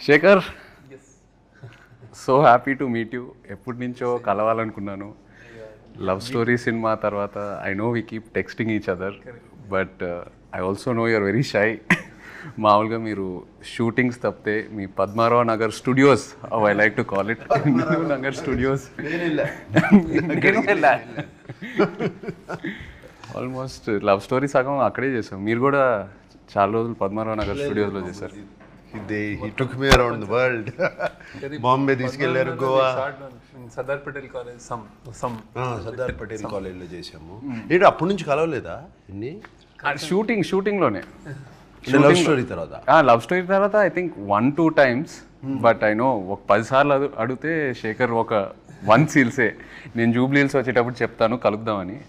Shekhar, so happy to meet you. ఎప్పటి నుంచో కలవాలనుకున్నాను. లవ్ స్టోరీ సినిమా తర్వాత I know we keep texting each other, but I also know you're very shy. మామూలుగా మీరు shootings తప్పితే మీ Padmarao Nagar studios, I like to call it Nagar studios, almost love story సగం అక్కడే చేసాం. మీరు కూడా చాలా రోజులు పద్మారావు నగర్ స్టూడియోస్లో చేశారు. He took me around the world. Bombay తీసుకెళ్లారు, గోవా, సర్దార్ పటేల్ కాలేజ్ సర్దార్ పటేల్ కాలేజ్లో చేసాము. ఏంటి అప్పటి నుంచి కలవలేదా? ఇన్ని షూటింగ్లోనే లవ్ స్టోరీ తర్వాత లవ్ స్టోరీ తర్వాత I think 1-2 times, but I know ఒక 10 సార్లు అడిగితే శేఖర్ ఒక 1 సీల్సే. నేను జూబ్లీ హిల్స్ వచ్చేటప్పుడు చెప్తాను కలుద్దామని.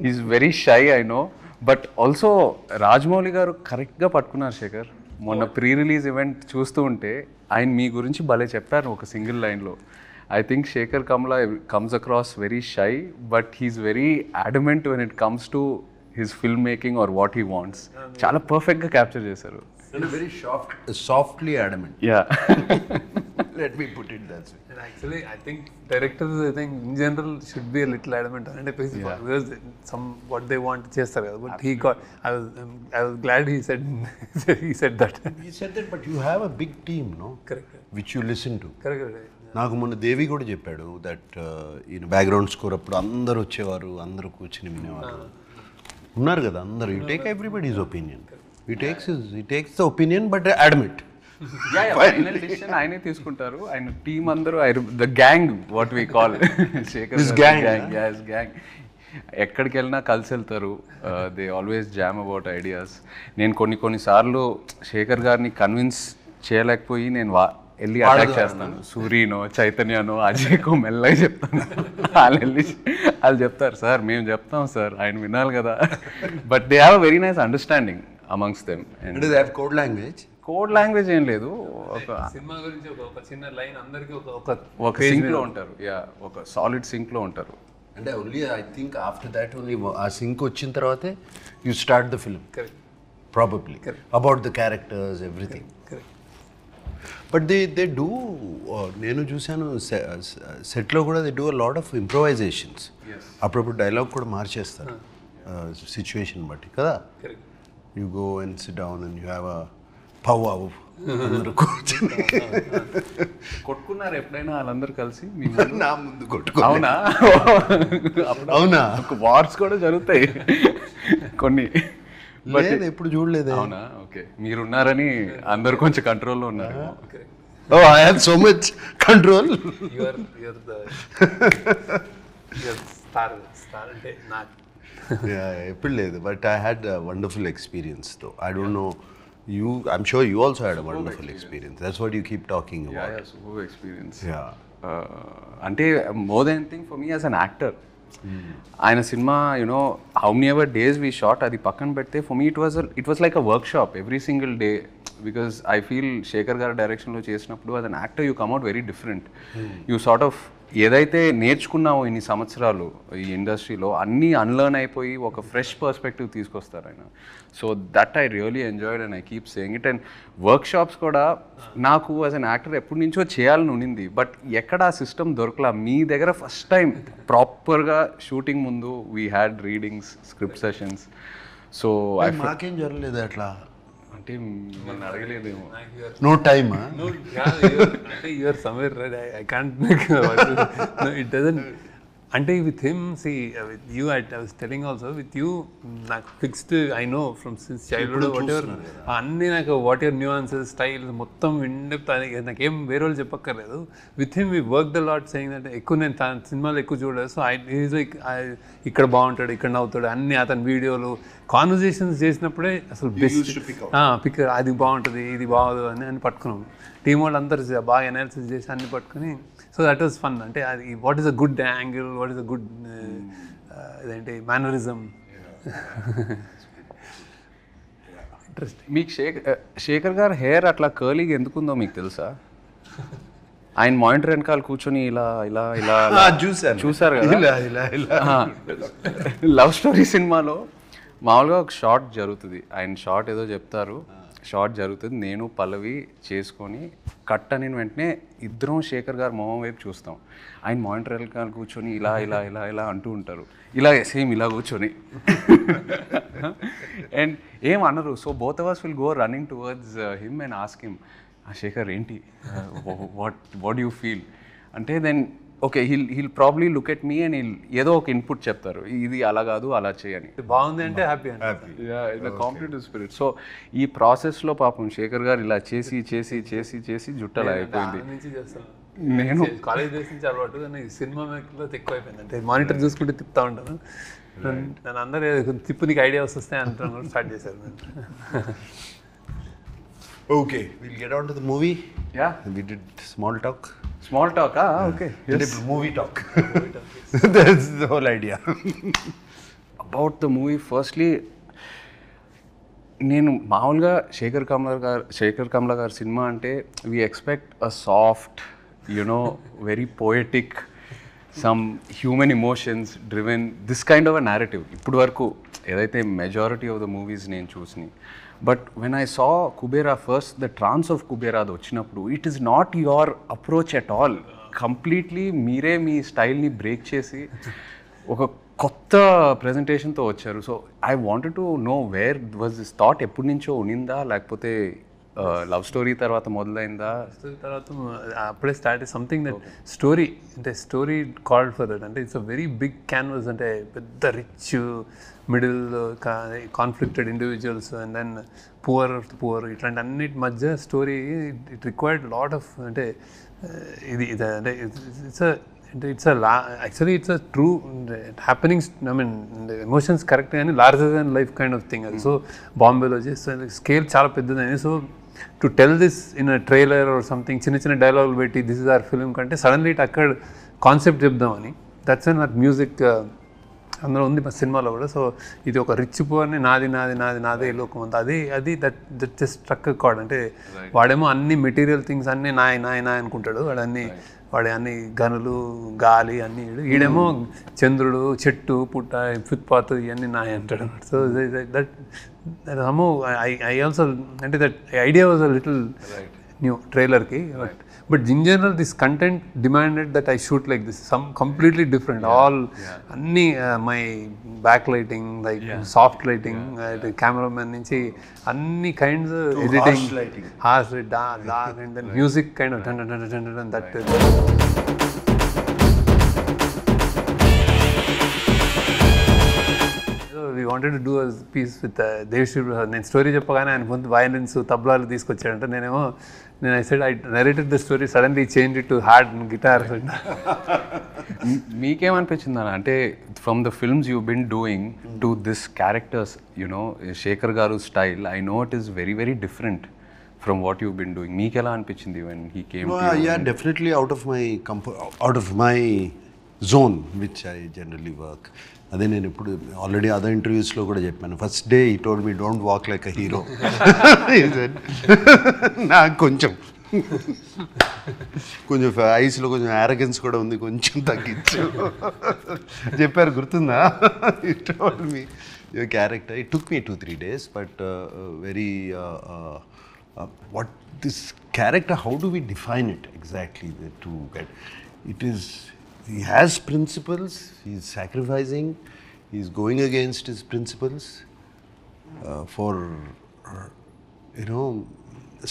Is very shy, I know. But also Rajamouli garu కరెక్ట్గా పట్టుకున్నారు శేఖర్. మొన్న ప్రీ రిలీజ్ ఈవెంట్ చూస్తూ ఉంటే ఆయన మీ గురించి భలే చెప్పారు ఒక సింగిల్ లైన్లో. I think Shekhar Kammula comes across very shy, but he's very adamant when it comes to his film making or what he wants. చాలా పర్ఫెక్ట్గా క్యాప్చర్ చేశారు. Very softly adamant. Yeah, let me put it that way. And actually I think directors, I think in general should be a little adamant on it, because some what they want chestaru kada, but he got, I was glad he said he said that. He said that, but you have a big team, no? Correct. Which you listen to. Correct. నాకు మొన్న దేవి కూడా చెప్పాడు that ఈయన background score అప్పుడు అందరు వచ్చేవారు, అందరూ కూర్చుని వినేవారు. ఉన్నారు కదా అందరూ. You take everybody's opinion. he takes the opinion but admit. Final decision ఆయనే తీసుకుంటారు. ఆయన టీం అందరూ the gang, what we call Shekhar gang. ఎక్కడికి వెళ్ళినా కలిసి వెళ్తారు. They always jam about ideas. నేను కొన్నిసార్లు శేఖర్ గారిని కన్విన్స్ చేయలేకపోయి నేను వెళ్ళి అటాక్ చేస్తాను. సూరీనో, చైతన్యనో, అజయ్కో మెల్లగా చెప్తాను. వాళ్ళు చెప్తారు, సార్ మేము చెప్తాం సార్, ఆయన వినాలి కదా. But they have a very nice understanding amongst them. And they have code language ఏం లేదు. సినిమా గురించి ఒక చిన్న లైన్ అందరికి ఒక సింక్లో ఉంటారు. యా, ఒక సాలిడ్ సింక్లో ఉంటారు. అంటే only I think after that only ఆ సింక్ వచ్చిన తర్వాతే you start the film probably about the characters everything. But they do, నేను చూశాను సెట్లో కూడా they do a lot of improvisations. అప్పుడప్పుడు డైలాగ్ కూడా మార్చేస్తారు సిచ్యువేషన్ బట్టి కదా. You go and SIT down and you have a pow అందరూ కూర్చొని కొట్టుకున్నారు ఎప్పుడైనా వాళ్ళందరూ కలిసి? నా ముందు కొట్టుకో. అవునా? అవునా? వార్స్ కూడా జరుగుతాయి కొన్ని. లేదు, ఎప్పుడు చూడలేదు. అవునా? ఓకే, మీరున్నారని అందరు కొంచెం కంట్రోల్లో ఉన్నారు. Oh, I have so much control. you're the star అంటే నాకు. ఎప్పుడు లేదు, but I had a wonderful experience though. I don't know, I'm sure you also had a wonderful experience. That's what you keep talking about. Yeah, superb experience. Yeah. అంటే more than anything for me as an actor, ఆయన cinema you know how many ever days we shot అది పక్కన పెడితే for me it was like a workshop every single day. Because I feel Shekhar గారి డైరెక్షన్లో చేసినప్పుడు as an actor you come at very different. You sort of ఏదైతే నేర్చుకున్నావో ఇన్ని సంవత్సరాలు ఈ ఇండస్ట్రీలో అన్నీ అన్లర్న్ అయిపోయి ఒక ఫ్రెష్ పర్స్పెక్టివ్ తీసుకొస్తారు ఆయన. So that I really enjoyed and I keep saying it. And work shops కూడా నాకు యాజ్ అన్ యాక్టర్ ఎప్పటి నుంచో చేయాలని ఉండింది, బట్ ఎక్కడ ఆ సిస్టమ్ దొరకలా. మీ దగ్గర ఫస్ట్ టైం ప్రాపర్గా షూటింగ్ ముందు we had readings, script sessions. So మాకేం జరగలేదు అట్లా. అంటే మిమ్మల్ని అడగలేదేమో. No time. అంటే you're somewhere right. I can't make it doesn't. అంటే with him see with you I was telling also with you నాకు fixed I know from since childhood whatever అన్నీ నాకు వాట్ ఎవర్ న్యూఆన్సెస్ స్టైల్ మొత్తం నాకేం వేరే వాళ్ళు చెప్పక్కర్లేదు. With him we work the lot saying that ఎక్కువ నేను సినిమాలు ఎక్కువ చూడలేదు. సో ఈజ్ లైక్ ఇక్కడ బాగుంటాడు, ఇక్కడ నవ్వుతాడు, అన్ని అతని వీడియోలు కాన్వర్జేషన్స్ చేసినప్పుడే అసలు బెస్ట్ పిక్ అది బాగుంటుంది, ఇది బాగోదు అని పట్టుకున్నాం. టీం వాళ్ళు అందరూ బాగా అనాలిసిస్ చేసి అన్ని పట్టుకుని. So that was fun. అంటే అది what is a good angle, what is a good ఇదేంటి మేనరిజం. ఇంట్రెస్టింగ్. మీకు శేఖర్ గారు హెయిర్ అట్లా కర్లీగా ఎందుకుందో మీకు తెలుసా? ఆయన మానిటర్ వెనకాల కూర్చొని ఇలా ఇలా ఇలా చూసారు కదా. లవ్ స్టోరీ సినిమాలో మామూలుగా ఒక షార్ట్ జరుగుతుంది, ఆయన షార్ట్ ఏదో చెప్తారు, షార్ట్ జరుగుతుంది, నేను పల్లవి చేసుకొని కట్ అని వెంటనే ఇద్దరం శేఖర్ గారు మొహం వైపు చూస్తాం. ఆయన మానిటర్ గారు కూర్చొని ఇలా ఇలా ఇలా ఇలా అంటూ ఉంటారు, ఇలా సేమ్ ఇలా కూర్చొని అండ్ ఏం అనరు. So both of us will go running towards him and ask him, Shekhar ఏంటి, వాట్ యూ ఫీల్ అంటే, then okay he'll probably look at me and ఏదో ఒక ఇన్పుట్ చెప్తారు, ఇది అలా కాదు అలా చేయని. బాగుంది అంటే హ్యాపీ కాంపిటేటివ్ స్పిరిట్. సో ఈ ప్రాసెస్లో పాపం శేఖర్ గారు ఇలా చేసి చేసి చేసి చేసి జుట్టలా అయిపోయింది. నేను కాలేజ్ డేస్ నుంచి అలవాటు, కానీ సినిమా మేకర్లో ఎక్కువ అయిపోయింది. అంటే మానిటర్ చూసుకుంటే తిప్పుతా ఉంటాను, నన్ను అందరూ తిప్పు నీకు ఐడియా వస్తాయి అంటాను స్టార్ట్ చేశారు. Okay, we'll get on to the movie. Yeah. We did small talk. Small talk, okay. Yes. Movie talk. That's the whole idea. About the movie, firstly, నేను మామూలుగా శేఖర్ కమ్ల గారి సినిమా అంటే we expect a soft, very poetic, some human emotions driven, this kind of a narrative. ఇప్పుడు వరకు ఏదైతే majority of the movies నేను చూసినాయి. But when I saw Kubera first, the trance of Kubera అది వచ్చినప్పుడు, it is not your approach at all. Completely మీరే మీ స్టైల్ని బ్రేక్ చేసి ఒక కొత్త ప్రజెంటేషన్తో వచ్చారు. So I wanted to know where was this thought, ఎప్పటి నుంచో ఉనిందా లేకపోతే లవ్ స్టోరీ తర్వాత మొదలైందా? తర్వాత అప్పుడే స్టార్ట్ సంథింగ్ దట్ స్టోరీ, అంటే స్టోరీ కాల్డ్ ఫర్ దట్. అంటే it's a very big canvas, అంటే పెద్ద rich middle conflicted individuals and then poor ఇట్లాంటి అన్నిటి మధ్య story. It required lot of, అంటే ఇది అంటే it's actually it's a true happenings. I mean emotions correct కానీ larger than life kind of thing అది. సో బాంబేలో చేస్తే స్కేల్ చాలా పెద్దదని. So to tell this in a trailer or something, చిన్న చిన్న డైలాగులు పెట్టి దిస్ ఇస్ అవర్ ఫిల్మ్ కంటే సడన్లీ ఇట్ అక్కడ కాన్సెప్ట్ చెప్దామని, దట్స్ అండ్ నాకు మ్యూజిక్ అందులో ఉంది మా సినిమాలో కూడా. సో ఇది ఒక రిచ్ పువర్ని నాది నాది నాది నాదే లోకం అంతా, అది దట్ జస్ట్ స్ట్రక్ కార్డ్. అంటే వాడేమో అన్ని మెటీరియల్ థింగ్స్ అన్నీ నాయ అనుకుంటాడు, వాడి అన్ని గనులు గాలి అన్నీ, ఈడేమో చంద్రుడు చెట్టు పుట్ట ఫుట్పాత్ ఇవన్నీ నాయ అంటాడు. So that some I also, అంటే that idea was a little new ట్రైలర్కి. But in general this content demanded that I shoot like this, some completely different. All అన్నీ my back lighting, like soft lighting, cameraman నుంచి అన్ని kinds, editing, harsh dark and then music kind of that. We wanted to do a piece with Devshri Prasad. నేను story చెప్పగానే ఆయన ముందు violins తబ్లాలు తీసుకొచ్చాడంటే నేను I said I narrated the story, suddenly changed it to hard guitar. మీకేమనిపించింది అన్న, అంటే from the films you been doing to this characters, Shekhar గారు style, I know it is very very different from what you been doing. మీకు ఎలా అనిపించింది when he came to you? Yeah, definitely out of my zone which I generally work. అదే నేను ఇప్పుడు already other ఇంటర్వ్యూస్లో కూడా చెప్పాను. First day ఈ told me don't walk like a hero. నాకు కొంచెం ఐస్లో కొంచెం యారగెన్స్ కూడా ఉంది, కొంచెం తగ్గించు చెప్పారు, గుర్తుందా? ఈ told me your character. It took me 2-3 days, but very what this character, how do we define it exactly to get it is. He has principles, he is sacrificing, he is going against his principles for,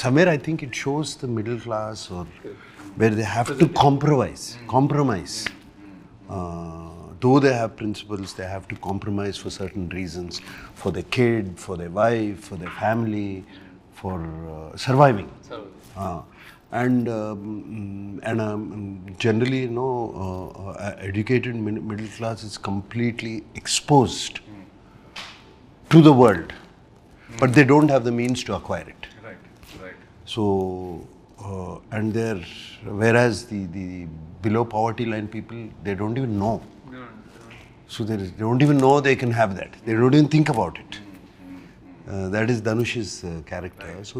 somewhere I think it shows the middle class, or where they have to compromise. Though they have principles, they have to compromise for certain reasons, for their kid, for their wife, for their family, for surviving. And generally, educated middle class is completely exposed to the world, but they don't have the means to acquire it. Right. So, and whereas the below poverty line people, they don't even know. So they don't even know they can have that. They don't even think about it. That is Dhanush's character. Right. So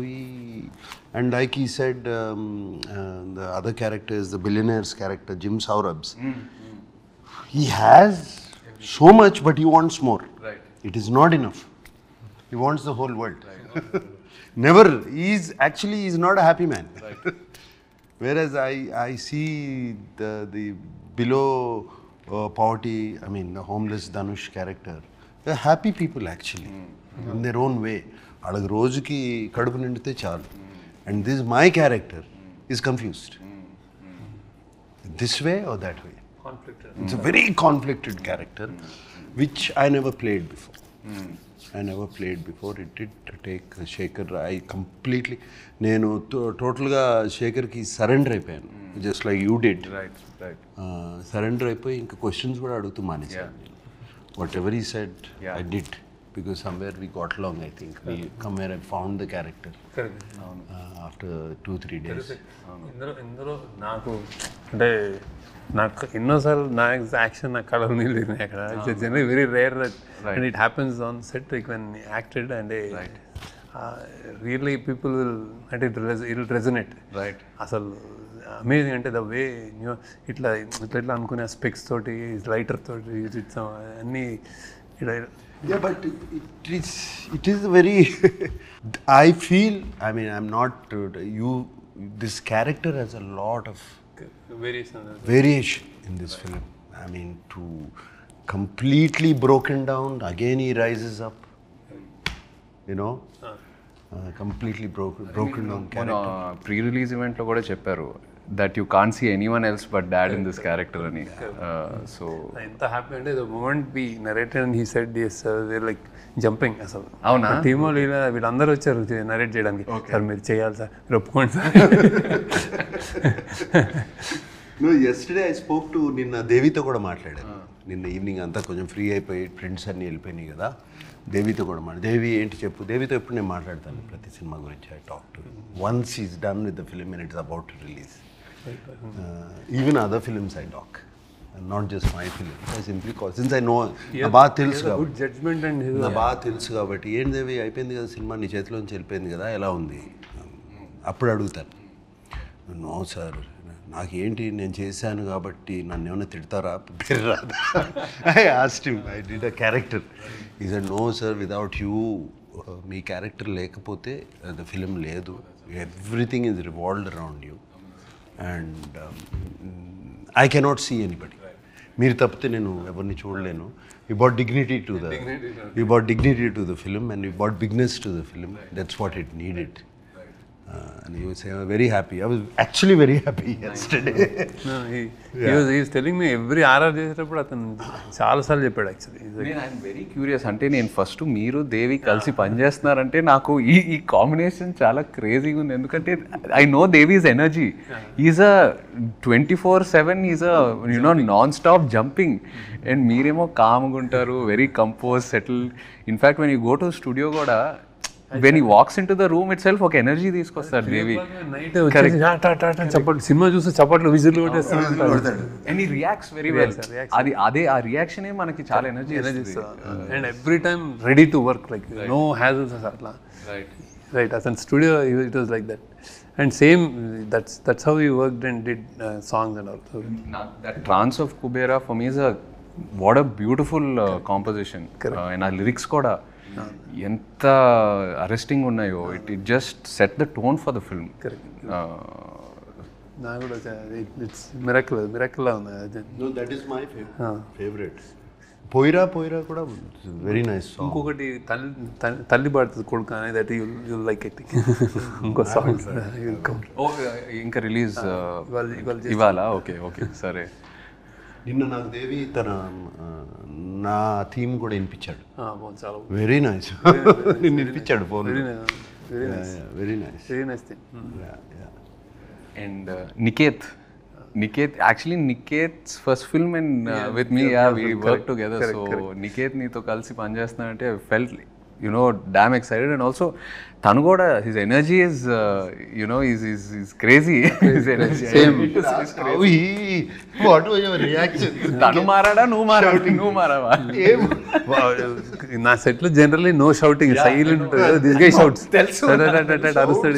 and like he said, the other character is the billionaire's character, Jim Saurabh's. He has so much, but he wants more. Right. It is not enough. He wants the whole world. Right. Never. He's not a happy man. Whereas I see the below poverty, I mean the homeless Dhanush character, they're happy people actually in their own way. Alage rojuki kadupu nindite chalu. And this my character is confused. This way or that way. Conflicted. It's a very conflicted character, which I never played before. It did take Shekhar. I completely, నేను టోటల్గా శేఖర్కి surrender అయిపోయాను, just like you did. Surrender అయిపోయి ఇంకా questions కూడా అడుగుతూ మానేసాను. What ever ఈ said I did, because somewhere we got along. I think we somewhere I found the character after 2-3 days. ఇందులో నాకు అంటే నాకు ఎన్నోసార్లు నా యాక్షన్ నా కళలు నీళ్ళు అక్కడ general very rare and it happens on set like when acted and really people will అంటే ఇట్ రెజనేట్ అసలు అమేజింగ్. అంటే ద వే ఇట్లా అనుకునే స్పెక్స్ తోటి లైటర్ తోటి అన్నీ Yeah, but it is very I feel, I mean, I'm not this character has a lot of variation in this film. I mean, to completely broken down, again he rises up, you know, completely broken down character. Pre-release event lo kuda chepparu that you can't see anyone else but dad in this character ani. So ఎంత happy అంటే the moment we narrated and he said yes, they're like jumping అసలు. అవునా? Team వాళ్ళు వీళ్ళందరూ వచ్చారు narrate చేయడానికి. Sir మీరు చేయాలి సార్, మీరు ఒప్పుకోండి sir. No, yesterday I spoke to నిన్న దేవితో కూడా మాట్లాడాను. నిన్న ఈవినింగ్ అంతా కొంచెం ఫ్రీ అయిపోయి ఫ్రెండ్స్ అన్నీ వెళ్ళిపోయినాయి కదా, దేవితో కూడా దేవి ఏంటి చెప్పు. దేవితో ఎప్పుడు నేను మాట్లాడతాను ప్రతి సినిమా గురించి. I talk to once is done with the film and it's about to release. Even other films I talk, not just my film. I simply call, since I know నా బాగా తెలుసు గుడ్ జడ్జ్మెంట్ అండ్ నా బాగా తెలుసు కాబట్టి, ఏంటి దేవి అయిపోయింది కదా సినిమా, నీ చేతిలోంచి వెళ్ళిపోయింది కదా, ఎలా ఉంది అప్పుడు అడుగుతాను. నో సార్, నాకు ఏంటి నేను చేశాను కాబట్టి నన్ను ఏమైనా తిడతారా, పేరు రాదా. I asked him, I did a character. He said no sir, without you, మీ క్యారెక్టర్ లేకపోతే ద ఫిలిం లేదు. Everything is revolved around you and I cannot see anybody. మీరు తప్పితే నేను ఎవరిని చూడలేను. You brought dignity to the film and you brought bigness to the film. That's what it needed. And he was very happy. I was actually very happy yesterday. No, he was telling me every RR చేసేటప్పుడు అతను చాలాసార్లు చెప్పాడు actually. I'm very curious. అంటే నేను first మీరు దేవి కలిసి పనిచేస్తున్నారంటే నాకు ఈ కాంబినేషన్ చాలా క్రేజీగా ఉంది. ఎందుకంటే I know Devi's energy. Is a 24/7 is a non stop jumping. And మీరేమో కామ్గా ఉంటారు, very compose, settle. In fact when you go to studio కూడా, when he walks into the room itself ఒక ఎనర్జీ తీసుకొస్తారు దేవి. నైట్ చప్పట్లు, సినిమా చూస్తే చప్పట్లు విజిల్లు కొట్టేస్తాడు. And he reacts very well. అదే ఆ రియాక్షనే మనకి చాలా energy and every time ready to work, like no hassles అట్లా. రైట్, అతని studio it was like that. And same that's how he worked and did songs and all. That Trance of Kubera for me is what a beautiful composition. And ఆ lyrics కూడా ఎంత arresting ఉన్నాయో. It just set the tone for the film. నాకు కూడా it's miracle ఉంది. No, that is my favorite. పోయిరా కూడా very nice song. ఇంకొకటి తల్లి పాడుతుంది కొడుకు అనేది, దట్ యు లైక్ ఇట్. ఇంకో సాంగ్ ఇంకా రిలీజ్ ఇవాళ. ఓకే సరే. నిన్న నాకు దేవి నా థీమ్ కూడా వినిపించాడు. చాలా వెరీ నైస్. నిన్ను వినిపించాడు phone. Very nice thing. And Niketh, actually Niketh's first film and with me, we worked together. So Niketh నీతో కలిసి పనిచేస్తున్నానంటే I felt damn excited. And also tanu kuda, his energy is is crazy. His energy same. What was your reaction? Tanu marada, nu marava. నా set లో generally no shouting, silent. This guy shouts, అరుస్తాడు.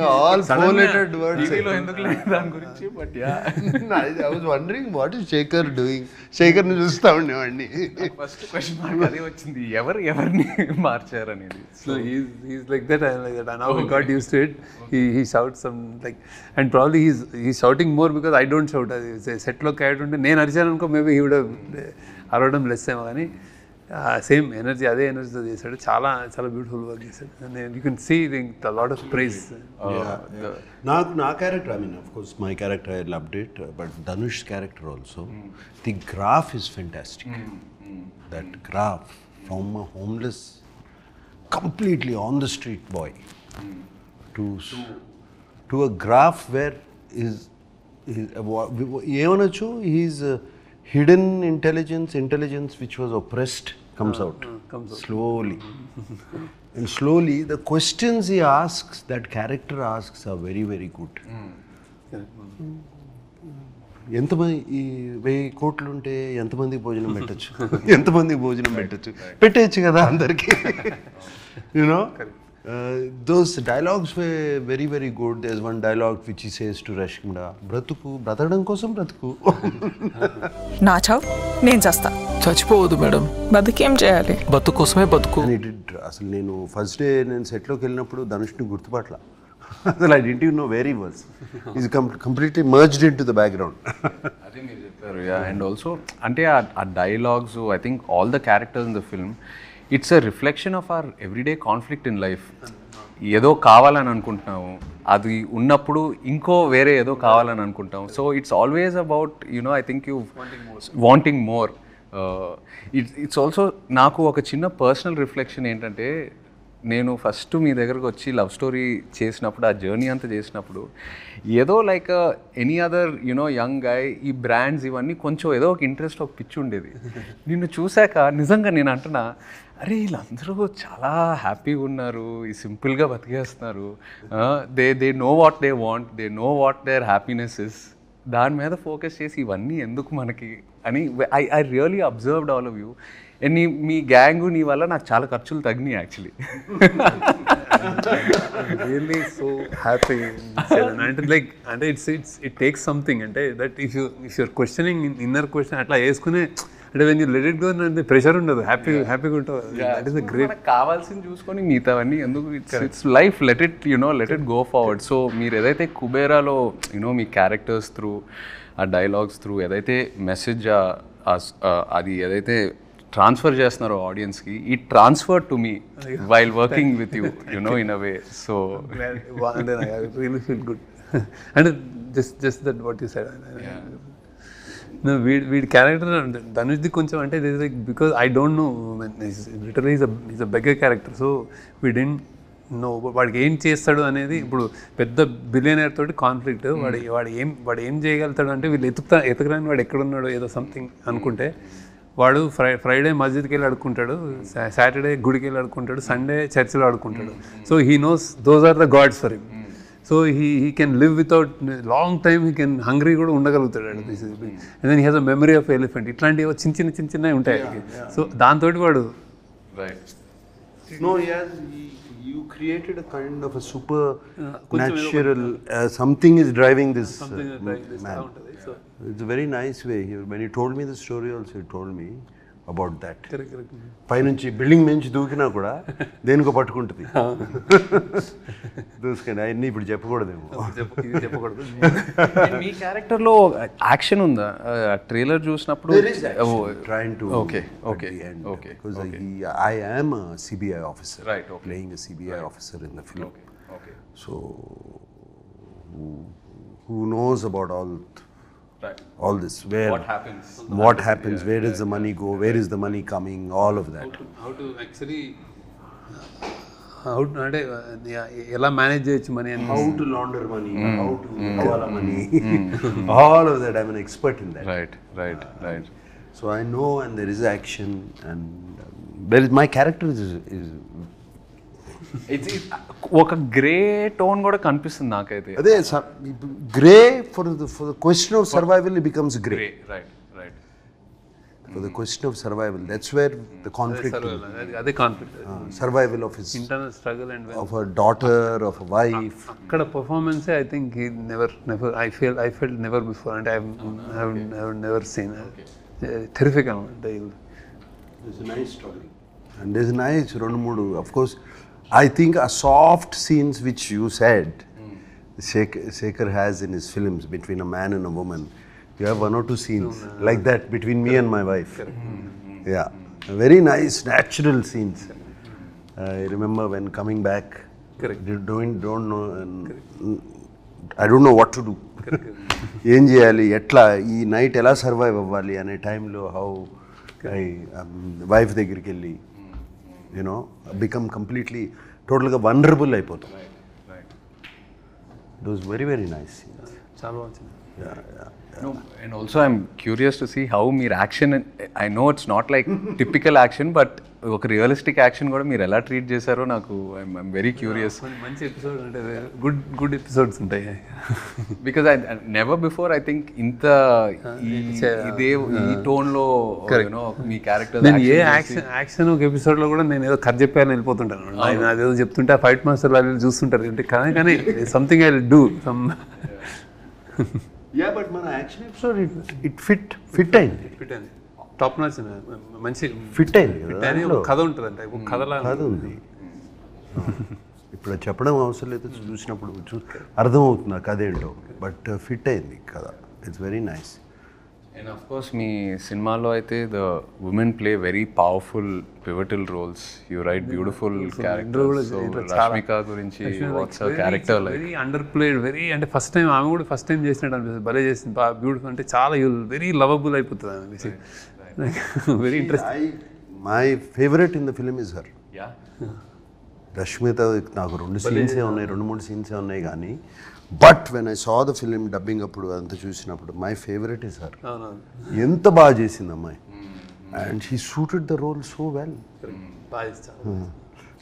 All four-lettered words. టీవీలో ఎందుకు లేదు దాని గురించి. But I was wondering what is Shekhar doing. Shekhar ని చూస్తా ఉండేవాడిని. ఫస్ట్ క్వశ్చన్ మార్క్ అదే వచ్చింది. ఎవరిని మార్చారు అనేది. So he's like that. I'm like that. And now I got used to it. He shouts some like, and probably he's shouting more because I don't shout. Set lo character unte నేను అరిచాను అనుకో, maybe he would have అరవడం less ఏమో, కానీ same energy, అదే ఎనర్జీతో చేశాడు. చాలా చాలా బ్యూటిఫుల్ వర్క్ చేశాడు. And you can see the lot of praise. నా character, I mean, of course, my character, I loved it, but Dhanush's character also, the graph is fantastic. That graph from a homeless, completely on the street boy, to a graph where ఏమనొచ్చు, his hidden intelligence which was oppressed comes out slowly. And slowly the questions he asks, that character asks, are very, very good. ఎంతమంది ఈ 1000 కోట్లు ఉంటే ఎంతమందికి భోజనం పెట్టచ్చు, ఎంతమందికి భోజనం పెట్టచ్చు కదా అందరికి. You know those dialogues were very, very good. There's one dialogue which he says to Rashmida, బ్రతకడం కోసం బ్రతుకు. నా చావు నేను చేస్తా. చచ్చిపోవద్దు మేడం, బతుకేం చేయాలి, బతుకు కోసమే బతుకు. అసలు నేను ఫస్ట్ డే నేను సెట్లోకి వెళ్ళినప్పుడు ధనుష్ని గుర్తుపట్ల. అసలు I didn't even know where he was. He's completely merged into the background. అదే మీరు చెప్పారు. అండ్ ఆల్సో అంటే ఆ dialogues, I think all the characters in the film, it's a reflection of our everyday conflict in life. ఏదో కావాలని అనుకుంటున్నాము, అది ఉన్నప్పుడు ఇంకో వేరే ఏదో కావాలని అనుకుంటాం. So it's always about I think you wanting more. It's also నాకు ఒక చిన్న పర్సనల్ రిఫ్లెక్షన్ ఏంటంటే, నేను ఫస్ట్ మీ దగ్గరకు వచ్చి లవ్ స్టోరీ చేసినప్పుడు, ఆ జర్నీ అంతా చేసినప్పుడు, ఏదో like any other young guy, ఈ బ్రాండ్స్ ఇవన్నీ కొంచెం ఏదో ఒక ఇంట్రెస్ట్, ఒక పిచ్చి ఉండేది. నిన్ను చూశాక నిజంగా నేను అంటున్నా, అరే వీళ్ళందరూ చాలా హ్యాపీగా ఉన్నారు, ఈ సింపుల్గా బతికేస్తున్నారు, they know what they want, they know what their happiness is. దాని మీద ఫోకస్ చేసి ఇవన్నీ ఎందుకు మనకి అని I really observed all of you. And మీ గ్యాంగు నీ వల్ల నాకు చాలా ఖర్చులు తగ్గినాయి యాక్చువల్లీ. Really so happy. అంటే లైక్ అంటే it takes something. అంటే that if you're questioning inner question అట్లా వేసుకునే, అంటే when you let it go అంటే ప్రెషర్ ఉండదు, హ్యాపీగా ఉంటావు. That is a great. కావాల్సింది చూసుకొని మిగతావన్నీ ఎందుకు, it's life, let it go forward. So మీరు ఏదైతే కుబేరాలో మీ క్యారెక్టర్స్ త్రూ, ఆ డైలాగ్స్ త్రూ ఏదైతే మెసేజ్ అది ఏదైతే ట్రాన్స్ఫర్ చేస్తున్నారో ఆడియన్స్కి, ఈ transfer to me while working with you in a way. So I really feel good. And just that what you said. No, వీడి క్యారెక్టర్ ధనుష్ది కొంచెం అంటే because I don't know, literally is a beggar character. So we don't know వాడికి ఏం చేస్తాడు అనేది. ఇప్పుడు పెద్ద బిలియనర్ తోటి కాన్ఫ్లిక్ట్, వాడు ఏం చేయగలుగుతాడు అంటే, వీళ్ళు ఎతకరాని వాడు ఎక్కడున్నాడో ఏదో సంథింగ్ అనుకుంటే, వాడు ఫ్రైడే మస్జిద్కి వెళ్ళి అడుక్కుంటాడు, సాటర్డే గుడికి వెళ్ళి అడుక్కుంటాడు, సండే చర్చిలో అడుక్కుంటాడు. So he knows those are the gods for him. So he can live without long time, he can hungry కూడా ఉండగలుగుతాడు. And then he has a memory of elephant. ఇట్లాంటివి చిన్న ఉంటాయి. సో దాంతో వాడు No, you created a kind of a supernatural, something is driving this man. It's a very nice way. When he told me the story also, he told me about that. Correct. పైనుంచి building నుంచి దూకినా కూడా దేనికో పట్టుకుంటుంది. దూసుకండి అవన్నీ ఇప్పుడు చెప్పకూడదేమో. చెప్పకూడదు. మీ క్యారెక్టర్లో action ఉందా? ట్రైలర్ చూసినప్పుడు trying to okay because I am a CBI officer, right, playing a CBI officer in the film. Okay. So who knows about all this, where what happens, where does the money go, where is the money coming, all of that. How to actually అంటే ఎలా manage చేయొచ్చు money, how to launder money, how to hawala money, all of that. I'm an expert in that. Right. So I know, and there is action, and there is, my character is ఒక grey tone కూడా కనిపిస్తుంది నాకైతే. అదే grey for the question of survival it becomes grey. Right For the question of survival, that's where the conflict. అదే conflict, survival of his internal struggle and of a daughter, of a wife. అక్కడ performance I think he never I felt never before, and I have never seen. Terrific. There's a nice story. And there's nice రెండు మూడు, of course, I think a soft scenes which you said Shekhar has in his films between a man and a woman. You have one or two scenes like that between me and my wife. Yeah, very nice natural scenes. I remember when coming back, don't know, I don't know what to do. ఏం చేయాలి, ఎట్లా ఈ night ఎలా survive అవ్వాలి అనే టైంలో how I wife దగ్గరికి వెళ్ళి యూనో బికమ్ కంప్లీట్లీ టోటల్గా వనరబుల్ అయిపోతాం. It was very very nice. చాలా బాగుంది. No, and also I'm curious to see how మీరు action, I know it's not like typical action, but ఒక రియలిస్టిక్ యాక్షన్ కూడా మీరు ఎలా ట్రీట్ చేశారో నాకు ఐఎమ్ వెరీ క్యూరియస్. మంచి ఎపిసోడ్ అంటే గుడ్ ఎపిసోడ్స్ ఉంటాయి. Because I never before I think ఇంత ఇదే ఈ టోన్లో యూనో మీ క్యారెక్టర్. నేను ఏ యాక్షన్ ఒక ఎపిసోడ్లో కూడా నేను ఏదో కథ చెప్పాలని వెళ్ళిపోతుంటాను. ఆయన అదేదో చెప్తుంటే ఆ ఫైట్ మాస్టర్ వాళ్ళు చూస్తుంటారు అంటే కానీ something I will do some. Yeah, but మన యాక్షన్ ఎపిసోడ్ ఇట్ ఫిట్ అయింది. టాప్ నాచ్ మంచి ఫిట్ అయింది కదా. కథ ఉంటుంది అంటే కథలా కథ ఉంది. ఇప్పుడు చెప్పడం అవసరం లేదు, చూసినప్పుడు అర్థమవుతుంది ఆ కథ ఏంటో. బట్ ఫిట్ అయింది కథ. It's very nice. And of course మీ సినిమాలో అయితే the women play very powerful pivotal roles. You write beautiful characters. So Rashmika గురించి what's her character like? Very under played, very అంటే ఫస్ట్ టైం ఆమె కూడా first time చేసినట్టు అనిపిస్తుంది. భలే చేసింది, బాగా బ్యూటిఫుల్, అంటే చాలా వెరీ లవబుల్ అయిపోతుంది ఆమె. Very interesting. My favourite in the film is her. Yeah. Rashmita నాకు రెండు మూడు సీన్సే ఉన్నాయి కానీ but when I saw the film dubbing అప్పుడు అంతా చూసినప్పుడు మై ఫేవరెట్ ఇస్ హర్. ఎంత బాగా చేసింది అమ్మాయి. And she suited the role so well.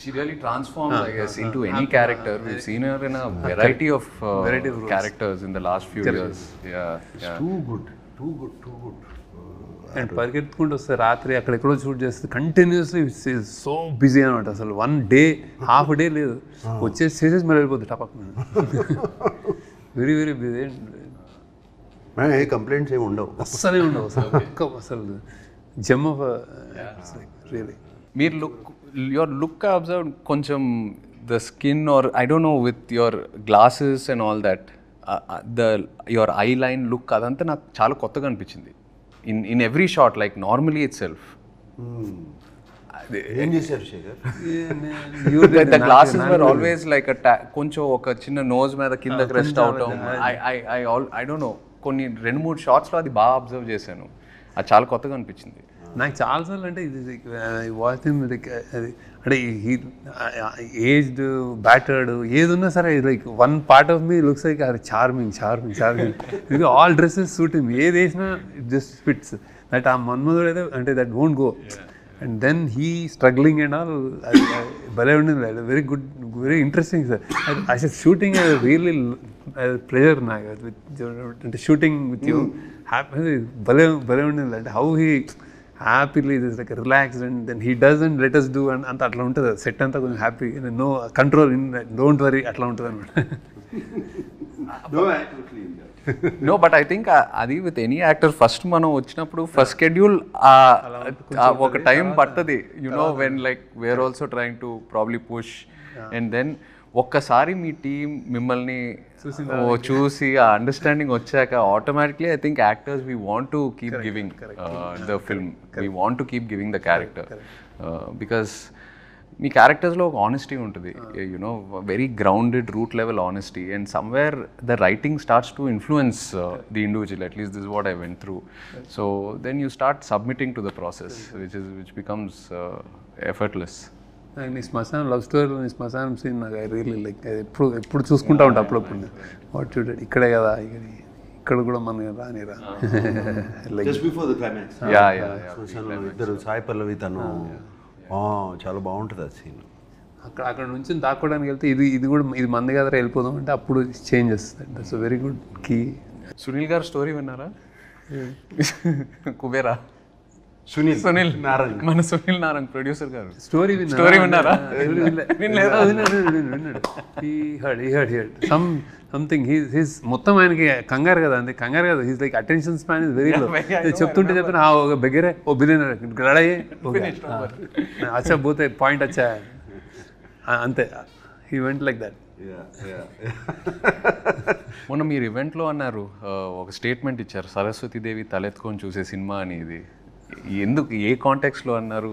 She really transforms, I guess, into any character. We've seen her in a variety of characters in the last few years. Yeah. Too good. And పరిగెత్తుకుంటూ వస్తే రాత్రి అక్కడెక్కడో shoot చేస్తే continuously so busy అనమాట. అసలు one day half day లేదు, చేసేసి మరి వెళ్ళిపోతుంది టపక్. Very very busy. ఏ కంప్లైంట్స్ ఏమి ఉండవు, అస్సలే ఉండవు అసలు జమ్ ఆఫ్ రియలీ. మీరు your look I observed కొంచెం the skin or I don't know with your glasses and all that your eye line look అదంతా నాకు చాలా కొత్తగా అనిపించింది in every shot, like normally itself. ఏం చేశారు Shekhar? The glasses were always like కొంచెం ఒక చిన్న నోజ్ మీద కిందకి రెస్ట్ అవటం. I don't know, కొన్ని 2-3 షాట్స్లో అది బాగా అబ్జర్వ్ చేశాను. అది చాలా కొత్తగా అనిపించింది నాకు చాలాసార్లు. అంటే ఇది వాచ్ అది అంటే ఏజ్డ్ బ్యాటర్డ్ ఏది ఉన్నా సరే like one part of me looks like అది చార్మింగ్. ఇది ఆల్ డ్రెస్సెస్ సూట్ హిమ్, ఏది వేసినా ఇట్ జస్ట్ ఫిట్స్. దట్ ఆ మన్మధుడు అయితే అంటే that won't go. And then he struggling and all భలే ఉండింది. Very good, very interesting sir. అసలు షూటింగ్ రియల్లీ ప్లెజర్ నాకు అంటే షూటింగ్ విత్ యూ. హ్యాపీ భలే ఉండింది. అంటే how he happily is like relaxed and then he doesn't let us do and అంత అట్లా ఉంటుంది. సెట్ అంతా కొంచెం happy, no control, don't worry అట్లా ఉంటుంది అనమాట. నో బట్ ఐ థింక్ అది విత్ ఎనీ యాక్టర్ ఫస్ట్ మనం వచ్చినప్పుడు ఫస్ట్ షెడ్యూల్ ఒక టైం పడుతుంది. You know when like we're also trying to probably push and then ఒక్కసారి మీ టీం మిమ్మల్ని చూసి ఆ అండర్స్టాండింగ్ వచ్చాక automatically I think actors we want to keep giving the film, we want to keep giving the character because మీ క్యారెక్టర్స్లో ఒక honesty ఉంటుంది, you know very grounded root level honesty. And somewhere the writing starts to influence the individual, at least this what I went through. So then you start submitting to the process which becomes effortless. నీ శ్మశానం love స్టోరీలో నీ శ్మశానం scene నాకు I really like ఎప్పుడు చూసుకుంటా ఉంటా అప్పుడప్పుడు. వాట్ చూడండి ఇక్కడే కదా, ఇక్కడ కూడా మనం రానిరా జస్ట్ బిఫోర్ ద క్లైమాక్స్. ఇద్దరు సాయి పల్లవి తను చాలా బాగుంటుంది ఆ సీన్. అక్కడ నుంచి దాక్కోవడానికి వెళ్తే ఇది కూడా ఇది మంది కదా వెళ్ళిపోదాం అంటే అప్పుడు చేంజ్ చేస్తుంది. That's a very good key. Sunil garu story విన్నారా? కుబేరా సునీల్ నారంగ్, మన సునీల్ నారంగ్ ప్రొడ్యూసర్ గారు స్టోరీ విన్నారా? విన్నాడు. సంథింగ్ హీస్ మొత్తం ఆయనకి కంగారు కదా, అంతే కంగారు కదా. He's like attention span is very low. చెప్తుంటే ఒక బెగ్గరే ఓ బిలియనర్ గడయ్యే అచ్చా పోతే పాయింట్ వచ్చా అంతే. He went like that. మొన్న మీరు ఈవెంట్లో అన్నారు, ఒక స్టేట్మెంట్ ఇచ్చారు, సరస్వతీదేవి తలెత్తుకొని చూసే సినిమా అని. ఇది ఎందుకు, ఏ కాంటెక్స్లో అన్నారు?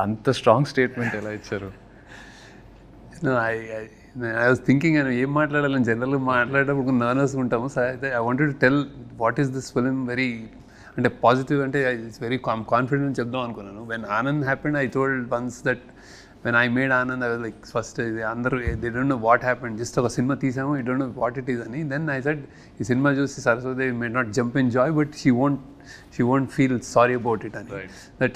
అంత స్ట్రాంగ్ స్టేట్మెంట్ ఎలా ఇచ్చారు? ఐ వాజ్ థింకింగ్ అని ఏం మాట్లాడాలని జనరల్గా మాట్లాడేటప్పుడు నర్వస్గా ఉంటాము. సో అయితే I wanted to tell what is this film very అంటే పాజిటివ్, అంటే ఇట్స్ వెరీ కాన్ఫిడెంట్ చెప్దాం అనుకున్నాను. When Anand happened I told once that when I made Anand, I was like, first they don't know what happened, just ఒక cinema తీసాము, you don't know what it is అని. Then I said, ఈ cinema చూసి Saraswati may not jump in joy, but she won't feel sorry about it అని. That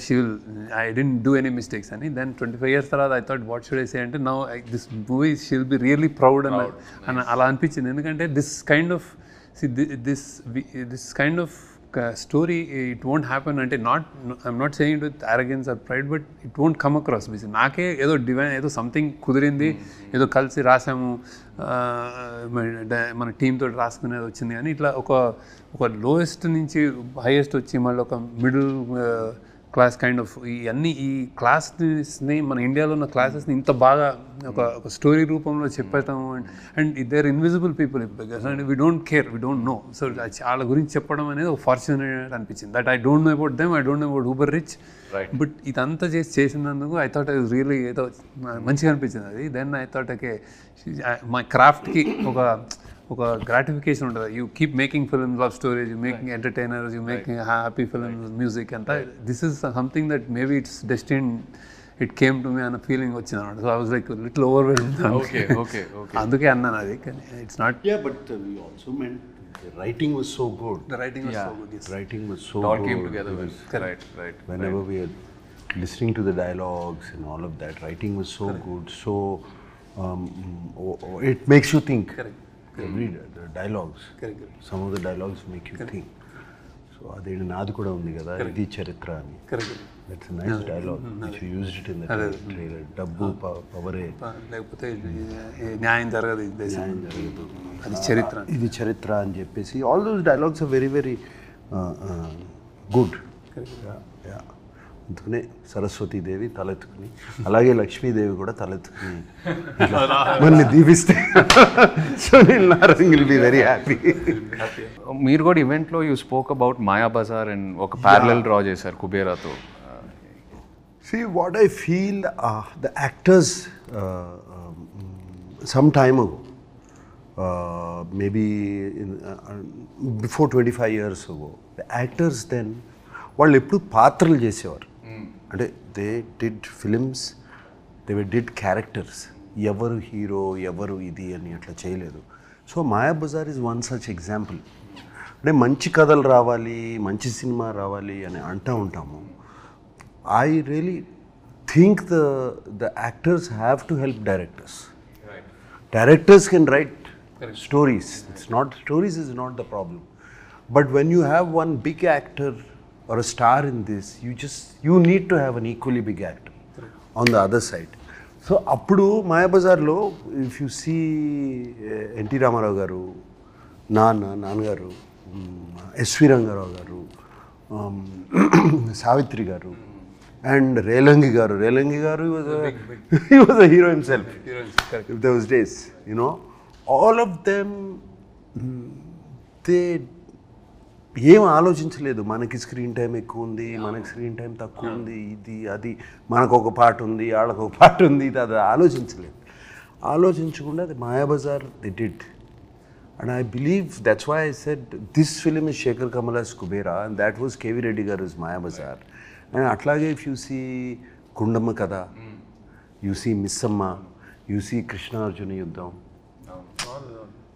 I didn't do any mistakes అని. Then 25 years తర్వాత I thought, what should I say అంటే, now this movie she'll be really proud అని అలా అనిపించింది. ఎందుకంటే this kind of story, it won't happen అంటే I'm not saying it with arrogance or pride, but it won't come across. నాకే ఏదో divine, ఏదో something కుదిరింది, ఏదో కలిసి రాసాము, మన టీంతో రాసుకునేది వచ్చింది కానీ ఇట్లా ఒక లోయెస్ట్ నుంచి హైయెస్ట్ వచ్చి మళ్ళీ ఒక మిడిల్ క్లాస్ కైండ్ ఆఫ్ ఈ క్లాస్ని మన ఇండియాలో ఉన్న క్లాసెస్ని ఇంత బాగా ఒక స్టోరీ రూపంలో చెప్పేస్తాము. And they're invisible people because and we don't care, we don't know. So వాళ్ళ గురించి చెప్పడం అనేది ఒక ఫార్చునేట్ అనిపించింది. That I don't know about them, I don't know about uber rich, but ఇదంతా చేసినందుకు ఐ థాట్ ఇట్ రియలీ ఏదో మంచిగా అనిపించింది అది. దెన్ ఐ థాట్ ఓకే, మా క్రాఫ్ట్కి ఒక గ్రాటిఫికేషన్ ఉంటుంది. You keep making films, love stories, you making entertainers, you making happy films, music అంతా. This is something that maybe it's destiny, it came to me అన్న feeling వచ్చింది అనమాట. So I was like little overwhelmed. అందుకే అన్నాను అది, కానీ it's not. But we also meant the writing was so good. The writing was so good. Yes. Writing was so it all good. came together well. Right. Whenever we are listening to the dialogues and all of that, writing was so good. So it makes you think. Correct. Every the dialogues. Correct. Some of the dialogues make you think. So ade naadu kuda undi kada, idi charitra ani. Correct. That's a nice dialogue which you used it in the trailer. Dabbu pavare లేకపోతే న్యాయం జరగదు, అది చరిత్ర, ఇది చరిత్ర అని చెప్పేసి all those dialogues are very very good. అందుకనే సరస్వతీదేవి తలెత్తుకుని, అలాగే లక్ష్మీదేవి కూడా తలెత్తుకుని మనల్ని దీవిస్తే Sunil Narang will be very happy. మీరు కూడా ఈవెంట్లో you spoke about Mayabazar and ఒక ప్యారలల్ డ్రా చేశారు కుబేరాతో. See, what I feel, the actors some time ago, maybe before 25 years ago, the actors then, వాళ్ళు ఎప్పుడు పాత్రలు చేసేవారు. అంటే they did films, they did characters. ఎవరు హీరో ఎవరు ఇది అని అట్లా చేయలేదు. So Mayabazar is one such example. అంటే మంచి కథలు రావాలి, మంచి సినిమా రావాలి అని అంటూ ఉంటాము. I really think the actors have to help directors. Right. Directors can write stories. Stories is not the problem. But when you have one big actor or a star in this, you need to have an equally big actor on the other side. So appudu Mayabazar lo, if you see N.T. Ramarao garu, Nanagaru, S.V. Rangarao garu, Savitri garu, and Relangi garu, he was a hero himself. If those days, you know, all of them, they ఏం ఆలోచించలేదు. మనకి screen time ఎక్కువ ఉంది, మనకి screen time తక్కువ ఉంది, ఇది అది, మనకు ఒక పాట ఉంది, వాళ్ళకు ఒక పాట ఉంది, ఇది అది ఆలోచించలేదు. ఆలోచించకుండా అది Mayabazar they did. And I believe that's why I said this film is Shekhar Kamala's Kubera and that was K.V. Reddy garu's Mayabazar. And atlage if you see Kundamma Kada, you see Missamma, you see Krishna Arjuna Yuddham.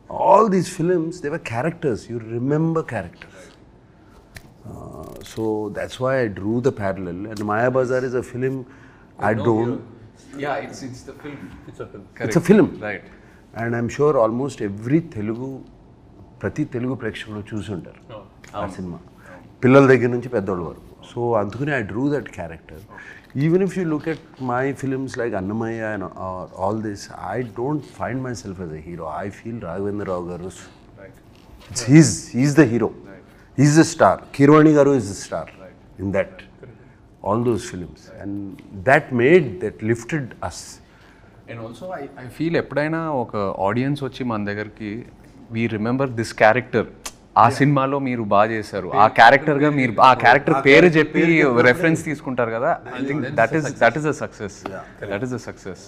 All these films, they were characters. You remember characters. So that's why I drew the parallel. And Mayabazar is a film I don't. Yeah, it's the film. It's a film. Correct. It's a film. Right. And I'm sure almost every ప్రతి తెలుగు ప్రేక్షకులు చూసి ఉంటారు ఆ cinema, పిల్లల దగ్గర నుంచి పెద్దోళ్ళ వరకు. So అందుకని I drew that character. Even if you look at my films like Annamaya and all this, I don't find myself as a hero. I feel Raghavendra Rao garu, he's the hero. He's the star. Kirwani garu is the star in that. All those films. And that lifted us. And also I feel ఎప్పుడైనా ఒక audience వచ్చి మన దగ్గరికి we remember this character, ఆ సినిమాలో మీరు బాగా చేశారు, ఆ క్యారెక్టర్గా మీరు ఆ క్యారెక్టర్ పేరు చెప్పి రెఫరెన్స్ తీసుకుంటారు కదా. I think that is a success. That is a success.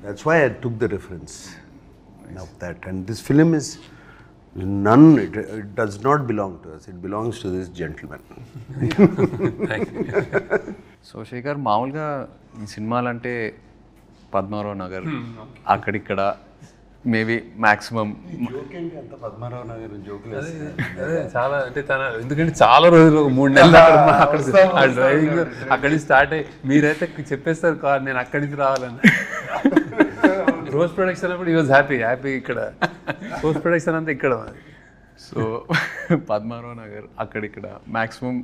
That's why I took the reference of that. And this film is it does not belong to us. It belongs to this gentleman. So Shekhar, మామూలుగా ఈ సినిమాలంటే పద్మారావు నగర్ అక్కడిక్కడ maybe maximum చాలా అంటే ఎందుకంటే చాలా రోజులు 3 నెలలు అక్కడ డ్రైవింగ్ అక్కడి నుంచి స్టార్ట్ అయ్యి మీరైతే చెప్పేస్తారు కార్ నేను అక్కడి నుంచి రావాలని. పోస్ట్ ప్రొడక్షన్ అప్పుడు ఈ వాజ్ హ్యాపీ ఇక్కడ పోస్ట్ ప్రొడక్షన్ అంతా ఇక్కడ. సో పద్మారావు నగర్ అక్కడిక్కడ మ్యాక్సిమం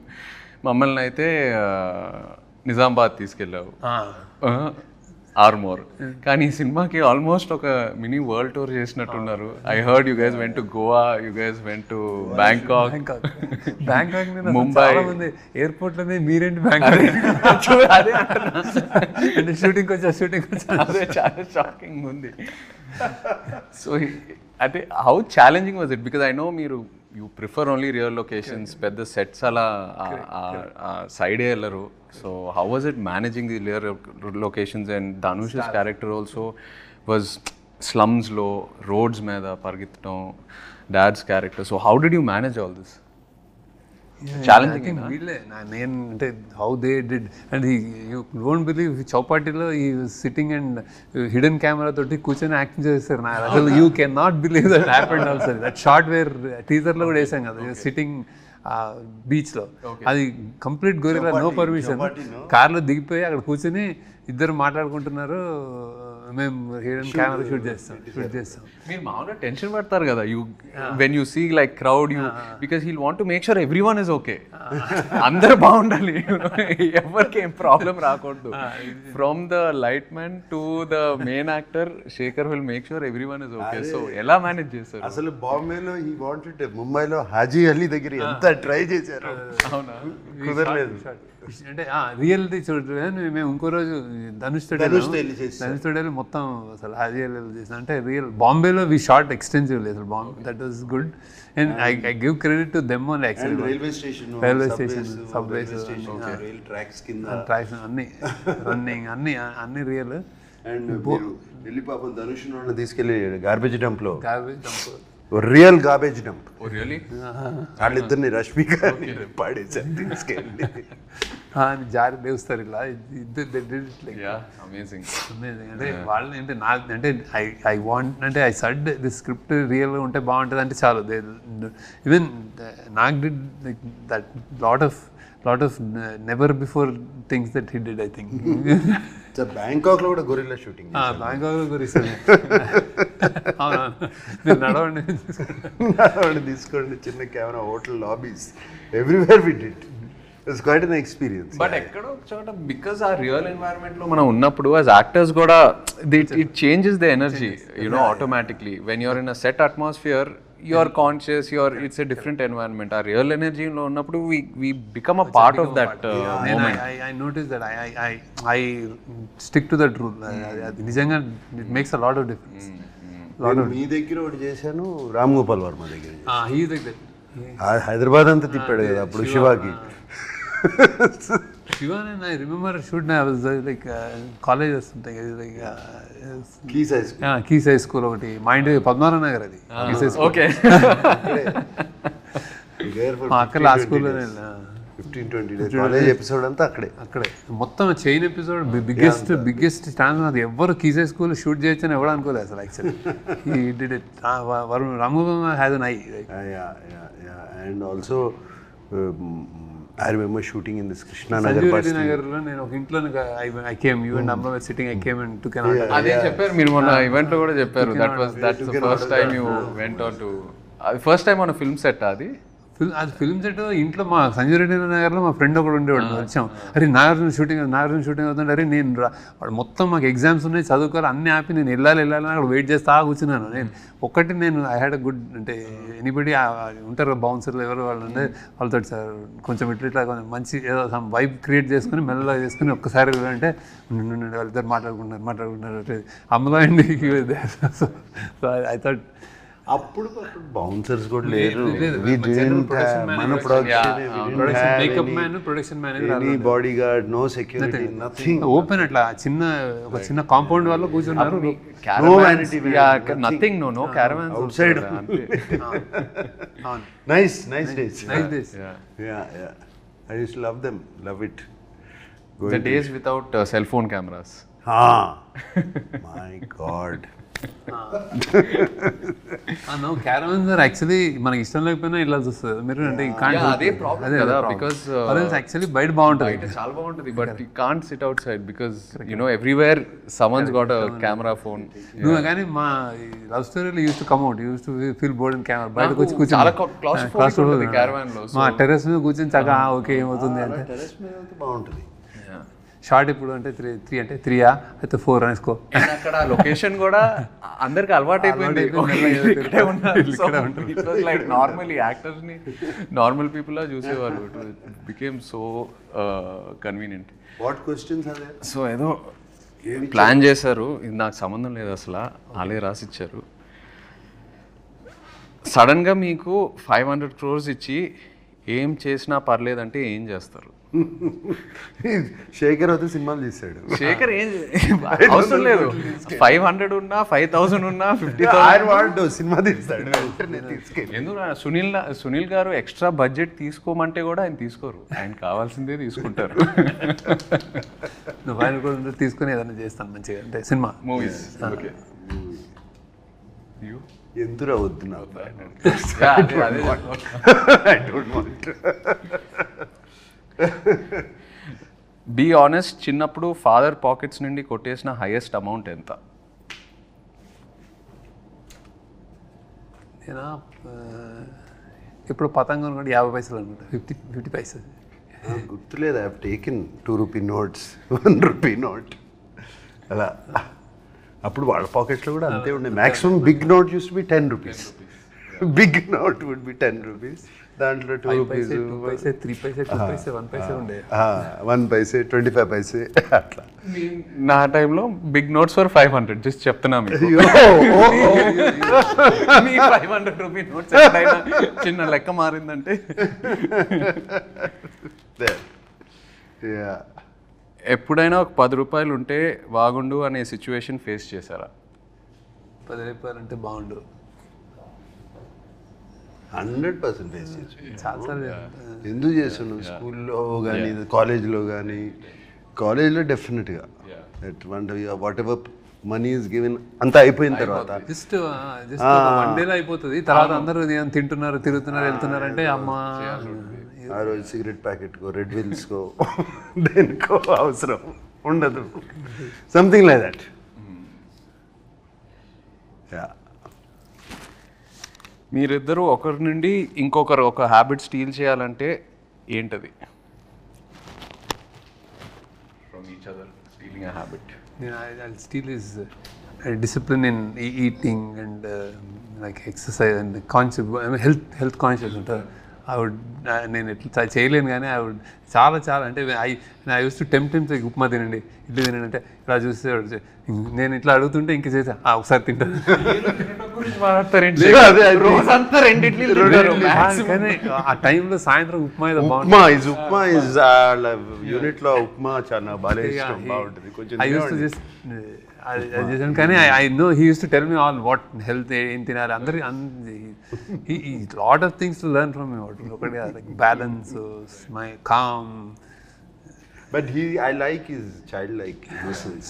మమ్మల్ని అయితే నిజామాబాద్ తీసుకెళ్ళావు, ఆర్మోర్. కానీ ఈ సినిమాకి ఆల్మోస్ట్ ఒక మినీ వరల్డ్ టూర్ చేసినట్టున్నారు. I heard you guys went to Goa, you guys went to Bangkok, Mumbai. Airport లోనే మీరేంటి బ్యాంకాక్ అంటే షూటింగ్ వచ్చా అదే చాలా షాకింగ్ ఉంది. సో అంటే how challenging was it? Because I know మీరు you prefer only real locations, పెద్ద సెట్స్ అలా సైడే వెళ్ళరు. So how was it managing the real locations? And Dhanush's character also was స్లమ్స్లో రోడ్స్ మీద పరిగెత్తడం, dad's character. So how did you manage all this? Challenging. వీళ్ళే నేను అంటే how they did. And you don't believe చౌపాటిలో ఈ సిట్టింగ్ అండ్ హిడెన్ కెమెరా తోటి కూర్చొని యాక్టింగ్ చేస్తారు. నా అసలు you can not believe that happened also. That shot where టీజర్లో కూడా వేసాం కదా, సిట్టింగ్ బీచ్లో. అది కంప్లీట్ గొరిల్లా, నో పర్మిషన్. కార్లో దిగిపోయి అక్కడ కూర్చొని ఇద్దరు మాట్లాడుకుంటున్నారు, మేము హిడెన్ కెమెరా షూట్ చేస్తాం. మీరు మామూలుగా టెన్షన్ పడతారు కదా you when you see like crowd, you because he'll want to make sure everyone is okay, అందరు బాగుండాలి, ఎవరికి ఏం ప్రాబ్లం రాకూడదు. From the light man to the main actor, Shekhar will make sure everyone is okay. So ఎలా manage చేస్తారు? అసలు బాంబేలో ఈ వాంటెడ్, ముంబైలో హాజీ అలీ దగ్గర ఎంత ట్రై చేశారు. అవునా, కుదరలేదు. అంటే రియల్ది చూడండి. మేము ఇంకో రోజు ధనుష్ తోడేలు మొత్తం అసలు రియల్ చేసాం. అంటే రియల్ బాంబేలో వి షార్ట్ ఎక్స్టెన్సివ్లీ అసలు. That was good. And I give credit to them only. Actually railway station, subways, tracks అన్ని రన్నింగ్ అన్ని రియల్. అండ్ ఢిల్లీ పాపం ధనుష్ తీసుకెళ్ళి garbage dump real garbage dump. వాళ్ళిద్దరిని రష్మిక పాడేసారు తీసుకెళ్ళి, జారి లేస్తారు ఇలా ఇద్దరు. అమేజింగ్. అంటే వాళ్ళని అంటే నాకు అంటే ఐ వాంట్ అంటే ఐ సడ్ ది స్క్రిప్ట్ రియల్గా ఉంటే బాగుంటుంది అంటే చాలు. ఈవెన్ నాకు did like that lot of never before things that he did. I think Bangkok లో కూడా గొరిల్లా షూటింగ్. బ్యాంకాక్ లో గొరిల్లా నడవండి తీసుకోండి, చిన్న camera, hotel lobbies, everywhere we did. It's quite an experience. But ఎక్కడో ఒక చోట బికాస్ ఆ రియల్ ఎన్వైరన్మెంట్ లో మనం ఉన్నప్పుడు యాజ్ యాక్టర్స్ కూడా it changes the energy, you know, automatically. When you're in a set atmosphere, you are conscious, it's a different environment. Our real energy lo unnappudu we become a part of that moment. I noticed that I stick to that rule. Nijanga it makes a lot of difference. మీ దగ్గర ఒకటి చేశాను, రామ్ గోపాల్ వర్మ దగ్గర. he is like that. Hyderabad అంతా తిప్పాడు కదా అప్పుడు శివాకి. Shiva and I remember shooting, I was like college or something, like Keys High School ఒకటి మా ఇంటి పద్మారావు నగర్, అది Keys High School. ఓకే, అక్కడ ఆ స్కూల్లోనే 15-20 days కాలేజ్ ఎపిసోడ్ అంతా అక్కడే మొత్తం చైన్ ఎపిసోడ్. Biggest chance. అది ఎవరు Keys High School షూట్ చేయొచ్చని ఎవరు అనుకోలేదు అసలు. Actually he did it. Ramu has an eye. And also I remember shooting in this Krishna Nagar bus. Sanjeev Nagar lo nenu oka intlo I came, you and Amra were sitting, I came and took an auto. అదే చెప్పారు మీరు మొన్న event లో కూడా చెప్పారు. that's the first time you went on to first time on a film set. అది అది film set ఇంట్లో మా సంజయ్ రెడ్డి నగర్లో మా ఫ్రెండ్ ఒకడు ఉండేవాడు. వచ్చాం, అరే నాగార్జున షూటింగ్ అవుతుంది, అరే నేను వాడు మొత్తం మాకు ఎగ్జామ్స్ ఉన్నాయి చదువుకోవాలి అన్నీ ఆపి నేను వెళ్ళాలి అక్కడ వెయిట్ చేస్తా కూర్చున్నాను. నేను ఐ హ్యాడ్ అ గుడ్ అంటే ఎనీబడి ఉంటారు బౌన్సర్లు ఎవరు వాళ్ళు ఉంటే వాళ్ళతో సార్ కొంచెం ఇట్లా కొంచెం మంచి ఏదో సమ్ వైబ్ క్రియేట్ చేసుకుని మెల్లగా చేసుకుని ఒక్కసారి అంటే వాళ్ళిద్దరు మాట్లాడుకుంటున్నారు అమ్మలో అండి. సో ఐ థాట్ అప్పుడు బౌన్సర్స్ కూడా లేరు, మన makeup man production any bodyguard, no security, nothing, open అట్లా ఒక చిన్న కాంపౌండ్ వాళ్ళు కూర్చున్నారు. Nothing, no caravan outside. Nice days. I used to love them, love it. The days without cell phone cameras. My God. No caravans or actually మనకి ఇష్టం లేకపోయినా ఇలా చూస్తుంది మీరు అంటే అదే ప్రాబ్లం కదా, బికాజ్ యాక్చువల్లీ బయట బాగుంటుంది, చాలా బాగుంటుంది, but you can't SIT out side because everywhere someone's got a camera phone. నువ్వు కానీ మా లవ్ స్టోరీలో use to come out, use to feel bored and camera బయటకు వచ్చి కూర్చొని చాలా claustrophobic ఉంటుంది caravan లో. మా టెర్రస్ మీద కూర్చొని చక్కగా ఓకే ఏమవుతుంది అంటే టెర్రస్ మీద బాగుంటుంది. షార్ట్ ఇప్పుడు అంటే 3 అంటే 3 అయితే 4 అనేసుకో. అక్కడ లొకేషన్ కూడా అందరికి అలవాటు అయిపోయింది, లైక్ నార్మల్ యాక్టర్స్ ని నార్మల్ పీపుల్ లా చూసేవాళ్ళు. It became so convenient. What questions are there? So ఏదో ప్లాన్ చేశారు, ఇది నాకు సంబంధం లేదు అసలు, వాళ్ళే రాసిచ్చారు. సడన్గా మీకు 500 crores ఇచ్చి ఏం చేసినా పర్లేదంటే ఏం చేస్తారు? శేఖర్ అయితే సినిమాలు తీశాడు. శేఖర్ ఏం అవసరం లేదు, 500 ఉన్నా 5000 ఉన్నా 50,000 సినిమా తీస్తాడు. ఎందుకు సునీల్ గారు ఎక్స్ట్రా బడ్జెట్ తీసుకోమంటే కూడా ఆయన తీసుకోరు, ఆయన కావాల్సిందే తీసుకుంటారు. నువ్వు ఆయన కూడా తీసుకుని ఏదైనా చేస్తాను మంచిగా అంటే సినిమా మూవీస్. ఎందురా వద్దు నాకు. బీ ఆనెస్ట్, చిన్నప్పుడు ఫాదర్ పాకెట్స్ నుండి కొట్టేసిన హైయెస్ట్ అమౌంట్ ఎంత? నేను ఇప్పుడు పతంగం కూడా 50 పైసలు అనుకుంటా, 50 పైసలు గుర్తులేదు. I have taken 2 rupee notes, 1 rupee note అలా. అప్పుడు వాళ్ళ పాకెట్లో కూడా అంతే ఉండే. Maximum big note use to be 10 rupees. Big note would be 10 rupees. దాంట్లో 2 రూపీస్, 2 పైసే, 3 పైసే, 2 పైసే, 1 పైసే ఉండే. 1 పైసే, 25 పైసే అట్లా. నా టైంలో బిగ్ నోట్స్ ఫర్ 500, జస్ట్ చెప్తున్నా మీకు. 500 రూపీ నోట్స్ చిన్న లెక్క మారిందంటే. ఎప్పుడైనా ఒక 10 రూపాయలు ఉంటే బాగుండు అనే సిచ్యువేషన్ ఫేస్ చేశారా? 10 రూపాయలు అంటే బాగుండు 100% ఫేస్ చేసి. చాలాసార్లు ఎందుకు చేస్తున్నాం? స్కూల్లో కానీ కాలేజ్లో కానీ. కాలేజ్లో డెఫినెట్గా what ever money is given అంతా అయిపోయిన తర్వాత జస్ట్ 1 డేలో అయిపోతుంది. తర్వాత అందరూ తింటున్నారు, తిరుగుతున్నారు, వెళ్తున్నారు అంటే అమ్మ ఆ రోజు సిగరెట్ ప్యాకెట్కో, రెడ్ విల్స్కో, దేనికో అవసరం ఉండదు. Something like that. మీరిద్దరూ ఒకరి నుండి ఇంకొకరు ఒక హ్యాబిట్ స్టీల్ చేయాలంటే ఏంటది? From each other, stealing a habit. I'll steal is discipline in eating and like exercise and health conscious. నేను ఎట్లా చేయలేను కానీ చాలా అంటే I use to tempt upma తినండి, ఇడ్లీ తినండి అంటే ఇలా చూస్తే నేను ఇట్లా అడుగుతుంటే ఇంక చేసా ఒకసారి తింటాను. కానీ ఆ టైంలో సాయంత్రం ఉప్మా ఉప్మా యూనిట్లో ఉప్మా చాలా బాగుంటుంది. ఐ యూస్ టు జస్ట్ చేశాను కానీ I know he use to tell me all what health ఏం తినాలి అందరి lot of things to learn from me. ఒకటి like balance, my calm. But I like his childlike innocence.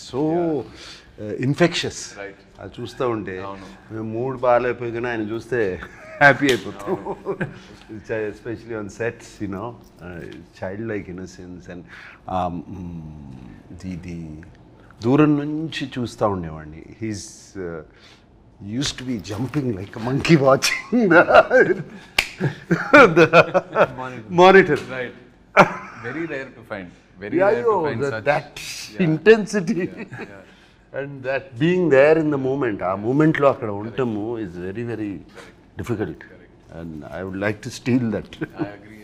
So infectious. Right. అది చూస్తూ ఉంటే mood బాగాలేకపోయినా ఆయన చూస్తే happy అయిపోతాం. Especially on sets, childlike innocence and the దూరం నుంచి చూస్తూ ఉండేవాడిని. He's use to B jumping like monkey watching the monitor. Right. Very rare to find. Very Yeah, rare to find such. that intensity and that being there in the moment, ఆ మూమెంట్లో అక్కడ ఉండటము is very very difficult, and I would like to steal that. I agree.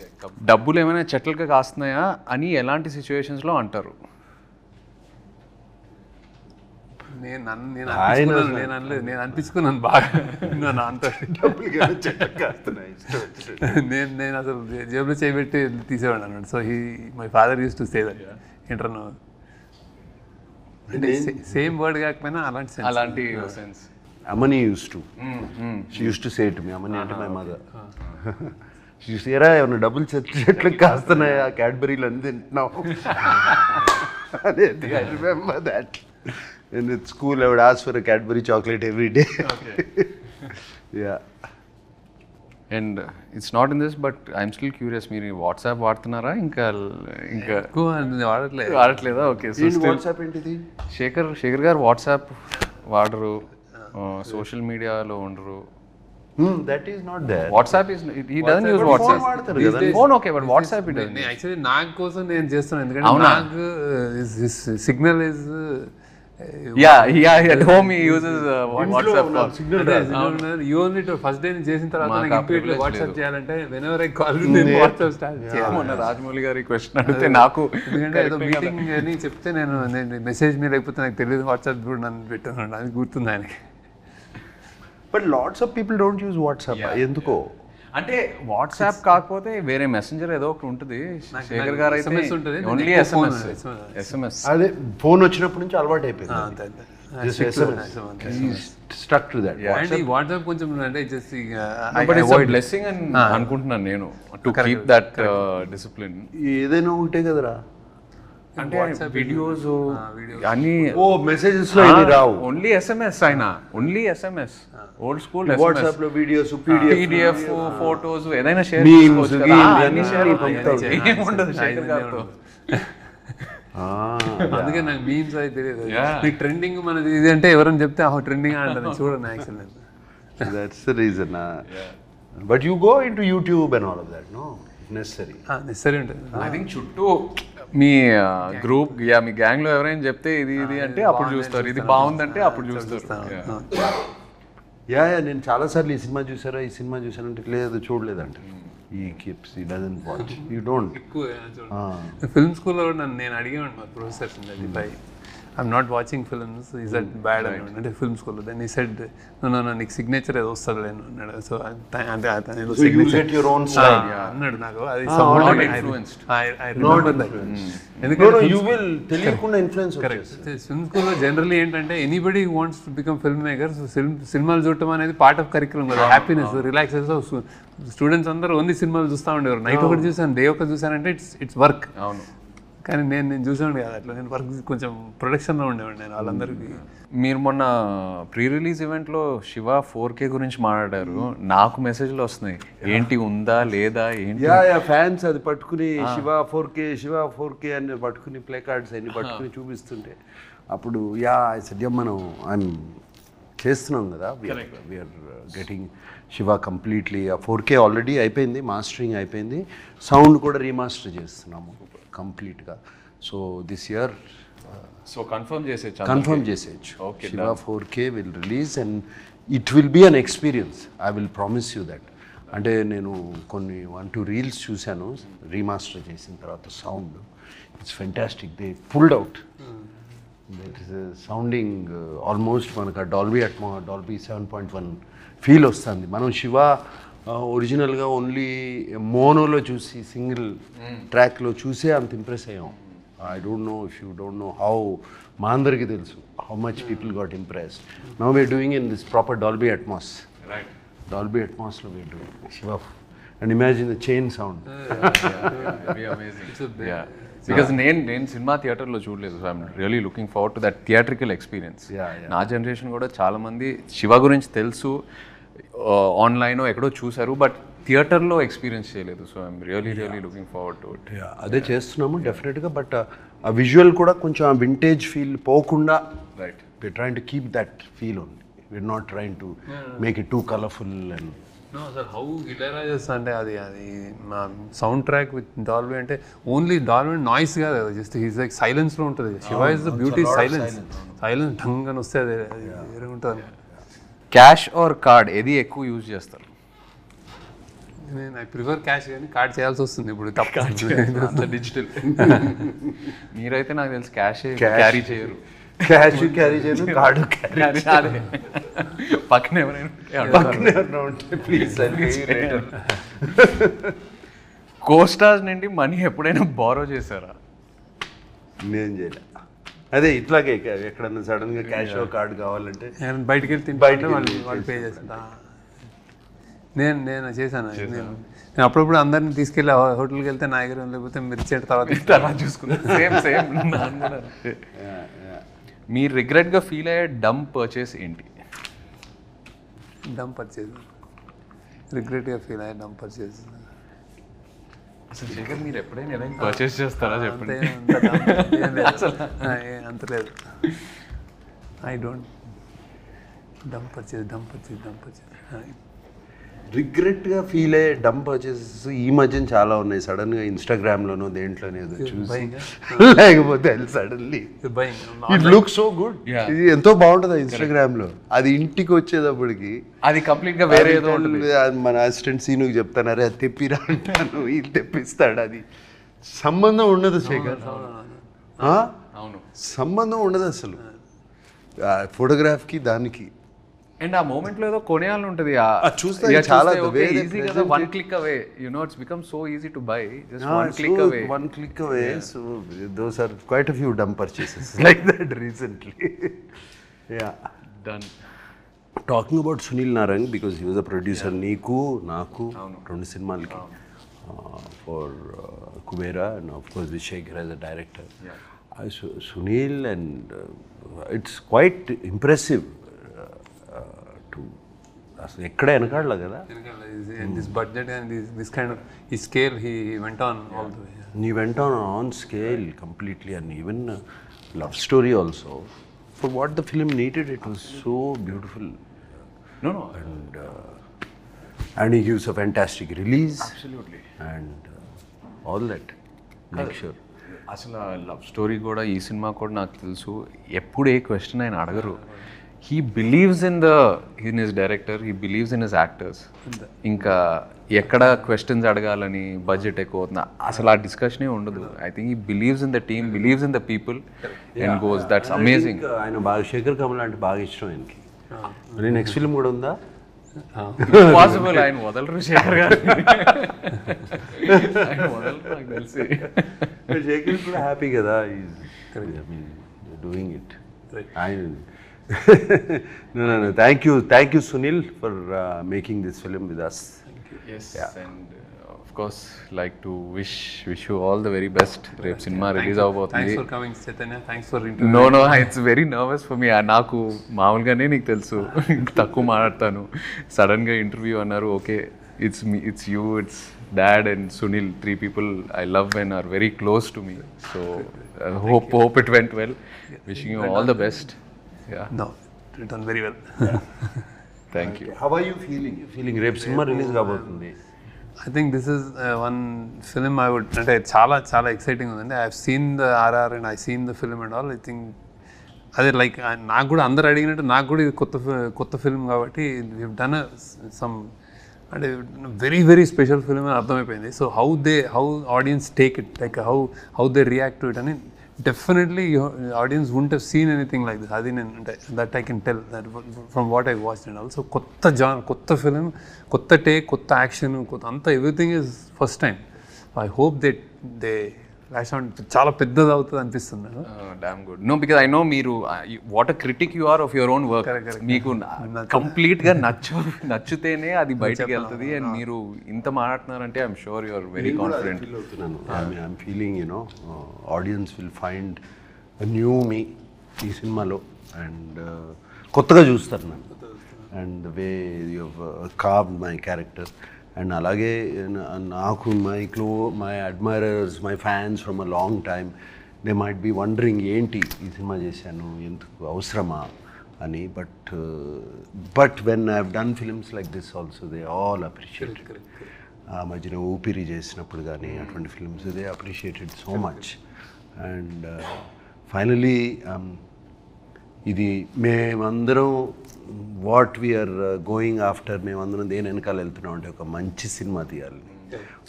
డబ్బులు ఏమైనా చెట్లుగా కాస్తున్నాయా అని ఎలాంటి సిచ్యువేషన్స్లో అంటారు? నేను అనలేదు, నేను అనిపించుకున్నాను బాగా. అంత నేను అసలు జేబులో చేయబెట్టి తీసేవాడు అన్నాడు. So my father use to say that. ఏంటన్నా అంటే సేమ్ వర్డ్ కాకపోయినా అలాంటి sense. Amani used to. She used to say to me, Amani అంటే my mother. She used to say, "Era, ఏమన్నా డబ్బులు చెట్లు కాస్తున్నాయా, క్యాడ్బరీలు అని తింటున్నావు." I remember that. And at school, I would ask for a Cadbury chocolate every day. Okay. Yeah. And it's not in this, but I'm still curious, మీరు WhatsApp వాడుతున్నారా? ఇంకా ఎక్కువ వాడట్లేదా? Okay. So WhatsApp ఏంటిది? శేఖర్ గారు వాట్సాప్ వాడరు, social మీడియాలో ఉండరు. That is not there. WhatsApp is, he doesn't use WhatsApp. Phone okay, but WhatsApp he doesn't. Actually నాకు కోసం నేను చేస్తున్నాను, ఎందుకంటే నాకు signal is at home he uses WhatsApp call. You only to first day నేను చేసిన తర్వాత నాకు ఇప్పటికే WhatsApp చేయాలంటే whenever I call నేను WhatsApp స్టార్ట్ చేయాలి. మొన్న రాజమౌళి గారి క్వశ్చన్ అడిగితే నాకు, ఎందుకంటే ఏదో మీటింగ్ అని చెప్తే నేను మెసేజ్ మీద లేకపోతే నాకు తెలియదు వాట్సాప్ కూడా నన్ను పెట్టాను, అది గుర్తుంది ఆయనకి. But lots of people don't use WhatsApp. ఎందుకో అంటే వాట్సాప్ కాకపోతే వేరే మెసెంజర్ ఏదో ఒకటి ఉంటుంది. శేఖర్ గారు అయితే ఓన్లీ ఎస్ఎంఎస్. అదే ఫోన్ వచ్చినప్పటి నుంచి అలవాటు అయిపోయింది. Stuck to that. అండ్ ఈ వాట్సాప్ కొంచెం అంటే just but it's a blessing అని అనుకుంటున్నాను నేను, టు కీప్ దట్ డిసిప్లిన్. ఏదైనా ఉంటే కదరా, అంటే వీడియోస్ అన్ని మెసేజెస్ లో ఏమీ రావు, ఓన్లీ ఎస్ఎంఎస్. ఆయన only SMS, old school. WhatsApp లో వీడియోస్, పీడిఎఫ్, ఫోటోస్ ఏదైనా షేర్ అందుకే నాకు మీమ్స్ అయితే తెలియదు. మీకు ట్రెండింగ్ మనది ఇది అంటే ఎవరైనా చెప్తే ట్రెండింగ్ అంటారు, చూడండి actually. That's the reason. But you go into YouTube and all of that, no? Necessary ఉంటుంది. ఐ థింక్ చుట్టూ మీ గ్రూప్ మీ గ్యాంగ్ లో ఎవరైనా చెప్తే ఇది అంటే అప్పుడు చూస్తారు, ఇది బాగుందంటే అప్పుడు చూస్తారు. నేను చాలాసార్లు ఈ సినిమా చూసానంటే లేదు చూడలేదంటే ఈ కీప్స్, ఈ doesn't watch, you don't. Film స్కూల్లో కూడా నేను అడిగాను మా professors, I'm not watching films, is that bad అని అంటే ఫిల్మ్ స్కూల్లో. దెన్ ఈ సెడ్ నో నీకు సిగ్నేచర్ ఏదో వస్తుంది లేను అన్నాడు. సో అంటే అన్నాడు నాకు, అది ఫిల్మ్ స్కూల్లో జనరల్లీ ఏంటంటే anybody wants to become film maker. So సినిమాలు చూడటం అనేది పార్ట్ ఆఫ్ కరిక్యులం కదా, హ్యాపీనెస్, రిలాక్సేషన్. స్టూడెంట్స్ అందరూ ఓన్లీ సినిమాలు చూస్తూ ఉండేవారు. నైట్ ఒకటి చూసాను, డే ఒకటి చూసానంటే ఇట్స్ వర్క్. అవును, కానీ నేను చూసాను కదా అట్లా, నేను వర్క్ కొంచెం ప్రొడక్షన్లో ఉండేవాడు నేను వాళ్ళందరికీ. మీరు మొన్న ప్రీ రిలీజ్ ఈవెంట్లో శివ 4K గురించి మాట్లాడారు, నాకు మెసేజ్లు వస్తున్నాయి, ఏంటి ఉందా లేదా ఏంటి. ఫ్యాన్స్ అది పట్టుకుని శివ 4K అని పట్టుకుని ప్లే కార్డ్స్ అన్ని పట్టుకుని చూపిస్తుంటే అప్పుడు మనం చేస్తున్నాం కదా, వీఆర్ గెటింగ్ శివ కంప్లీట్లీ. ఆ 4K ఆల్రెడీ అయిపోయింది, మాస్టరింగ్ అయిపోయింది, సౌండ్ కూడా రీమాస్టర్ చేస్తున్నాము కంప్లీట్గా. సో దిస్ ఇయర్ కన్ఫర్మ్ చేసేయచ్చు. Shiva 4K will release and it will be an experience, I will promise you that. అంటే నేను కొన్ని 1-2 రీల్స్ చూశాను రీమాస్టర్ చేసిన తర్వాత, sound it's fantastic. They pulled out, that is sounding almost మనకు ఆ డాల్బీ 7.1 ఫీల్ వస్తుంది. మనం శివ ఒరిజినల్గా ఓన్లీ మోనోలో చూసి సింగిల్ ట్రాక్లో చూసే అంత ఇంప్రెస్ అయ్యాం. I don't know if you don't know how, మా అందరికీ తెలుసు how much people got impressed. Now we're doing in this proper Dolby Atmos. Dolby అట్మాస్లో we're doing Shiva and imagine the chain sound. Because నేను cinema థియేటర్లో చూడలేదు, so I'm really looking forward to that theatrical experience. నా generation కూడా చాలామంది శివ గురించి తెలుసు, online ఎక్కడో చూసారు, బట్ థియేటర్లో ఎక్స్పీరియన్స్ చేయలేదు. So I'm really looking forward to it. అదే చేస్తున్నాము డెఫినెట్గా, బట్ ఆ విజువల్ కూడా కొంచెం ఆ వింటేజ్ ఫీల్ పోకుండా, we're trying to keep that feel only. We're not trying to make it too colourful and know sir how Ilaiyaraaja అంటే అది మా సౌండ్ ట్రాక్ విత్ డాల్బీ అంటే ఓన్లీ డాల్బీ నాయిస్ కాదు కదా, జస్ట్ హీస్ లైక్ సైలెన్స్లో ఉంటుంది. Shiva is the beauty silence ఢంగ్ అని వస్తే అది వేరే ఉంటుంది. క్యాష్ ఆర్ కార్డ్ ఏది ఎక్కువ యూజ్ చేస్తారు? నేను ఐ ప్రిఫర్ క్యాష్, కానీ కార్డ్ చేయాల్సి వస్తుంది ఇప్పుడు తప్ప. డిజిటల్. మీరైతే నాకు తెలిసి క్యాష్ క్యారీ చేయరు. క్యాష్ క్యారీ చేయను, కార్డు క్యారీ పక్కన ఎవరైనా ఉంటే ప్లీజ్ కోస్టార్స్ నుండి మనీ ఎప్పుడైనా బారో చేశారా? నేను చేయలే. అదే ఇట్లాగే ఎక్కడన్నా సడన్గా క్యాష్ కార్డు కావాలంటే బయటికి వెళ్ళి తింటే వాళ్ళు పే చేస్తా. నేను చేశాను. నేను అప్పుడప్పుడు అందరిని తీసుకెళ్ళి హోటల్కి వెళ్తే నా దగ్గర లేకపోతే మీరు ఇచ్చేట తర్వాత చూసుకున్నాను. Same same. మీరు రిగ్రెట్గా ఫీల్ అయ్యే డమ్ పర్చేస్ ఏంటి? డమ్ పర్చేజ్ రిగ్రెట్గా ఫీల్ అయ్యే డమ్ పర్చేజ్ అసలు శేఖర్ మీరు ఎప్పుడైనా ఏదైనా పర్చేస్ చేస్తారా చెప్పండి? అంత లేదు. I don't dumb purchase. రిగ్రెట్గా ఫీల్ అయ్యే డమ్ పర్చేసెస్ ఈ మధ్యన చాలా ఉన్నాయి. సడన్గా ఇన్స్టాగ్రామ్లోనో దేంట్లోనే చూసి లేకపోతే suddenly it look so good, ఇది ఎంతో బాగుంటుంది ఇన్స్టాగ్రామ్లో. అది ఇంటికి వచ్చేటప్పటికి అది కంప్లీట్ గా వేరే ఏదో ఉంటుంది. మన అసిస్టెంట్ సీనుకి చెప్తాను, అరే అది తెప్పిరా అంటాను, ఇది తెప్పిస్తాడు. అది సంబంధం ఉండదు శేఖర్, అవును సంబంధం ఉండదు అసలు ఫోటోగ్రాఫ్కి దానికి. అండ్ ఆ మూమెంట్ లో ఏదో కొనేయాలని ఉంటుంది. చూస్తే చాలా ఈజీ కదా, one click away, you know it's become so easy to buy, just one click away. So those are quite a few dumb purchases like that recently. Yeah, done. Talking about Sunil Narang, because he was a producer, Neeku, Naaku, రెండు సినిమాలకి for Kubera, and of course Vishekar as a director. Sunil, and it's quite impressive. అసలు ఎక్కడ వెనకాడలే కదా. This budget and this kind of ఈ scale he went on all the way. He went on scale completely, and even love story also. For what the film needed, it was so beautiful. No. And he gives a fantastic release. Absolutely. And all that. Make sure. అసలు love story కూడా ఈ cinema కూడా నాకు తెలుసు ఎప్పుడు ఏ question ఆయన అడగరు. He believes in his director, he believes in his actors. ఇంకా ఎక్కడ క్వశ్చన్స్ అడగాలని బడ్జెట్ ఎక్కువ అవుతుంది అసలు ఆ డిస్కషనే ఉండదు. I think he believes in the team, believes in the people and goes. That's amazing. ఆయన బాగా శేఖర్ కమల్ అంటే బాగా ఇష్టం ఆయనకి. మరి నెక్స్ట్ ఫిల్మ్ కూడా ఉందా? పాసిబుల్. ఆయన వదలరు శేఖర్ గారు, ఆయన వదలరు నాకు తెలిసి. శేఖర్ కూడా హ్యాపీ కదా, doing it. No. Thank you, Sunil, for making this film with us. Yes, and of course, like to wish you all the very best. Rep cinema release avabothundi. Thanks for coming, Chaitanya. Thanks for interviewing. No, it's very nervous for me. Naaku maamulgane neeku telusu takku maadtanu. Sudden ga interview annaru. Okay, it's me, it's you, it's Dad and Sunil, three people I love and are very close to me. So hope it went well. Wishing you all the best. Yeah. No, it done very well. Thank you. How are you feeling? Rep cinema release kabotundi. I think this is one film I would, అంటే చాలా exciting ఉందండి. I have seen the RR and I seen the film and all. I think అదే like నాకు కూడా అందరు అడిగినట్టు నాకు కూడా ఇది కొత్త ఫిల్మ్ కాబట్టి వీ డన్ సమ్ అంటే వెరీ వెరీ స్పెషల్ ఫిల్మ్ అని అర్థమైపోయింది. So how audience take it, like how they react to it అని definitely audience won't have seen anything like this. అది నేను అంటే that I can tell that from what I watched and all. So కొత్త film, కొత్త take, కొత్త action, అంతా everything is first time. I hope they flash on చాలా పెద్దది అవుతుంది అనిపిస్తుంది. Damn good. No, because I know మీరు what a critic you are of your own work. మీకు కంప్లీట్ గా నచ్చితేనే అది బయటికి వెళ్తుంది. అండ్ మీరు ఇంత మాట్లాడుతున్నారంటే I'm sure you are very confident. I'm feeling audience will find new me ఈ సినిమాలో, అండ్ కొత్తగా చూస్తారు నన్ను, and the way you carved my character. And అలాగే నాకు my admirers, my fans from a long time, they might be wondering ఏంటి ఈ cinema చేశాను, ఎందుకు అవసరమా అని. But when I have done films like this also they all appreciate. ఆ మధ్యన ఊపిరి చేసినప్పుడు కానీ అటువంటి films they appreciated so much. And finally ఇది మేమందరం వాట్ వీఆర్ గోయింగ్ ఆఫ్టర్, మేమందరం దేని వెనకాల వెళ్తున్నాం అంటే ఒక మంచి సినిమా తీయాలి.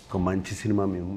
ఒక మంచి సినిమా మేము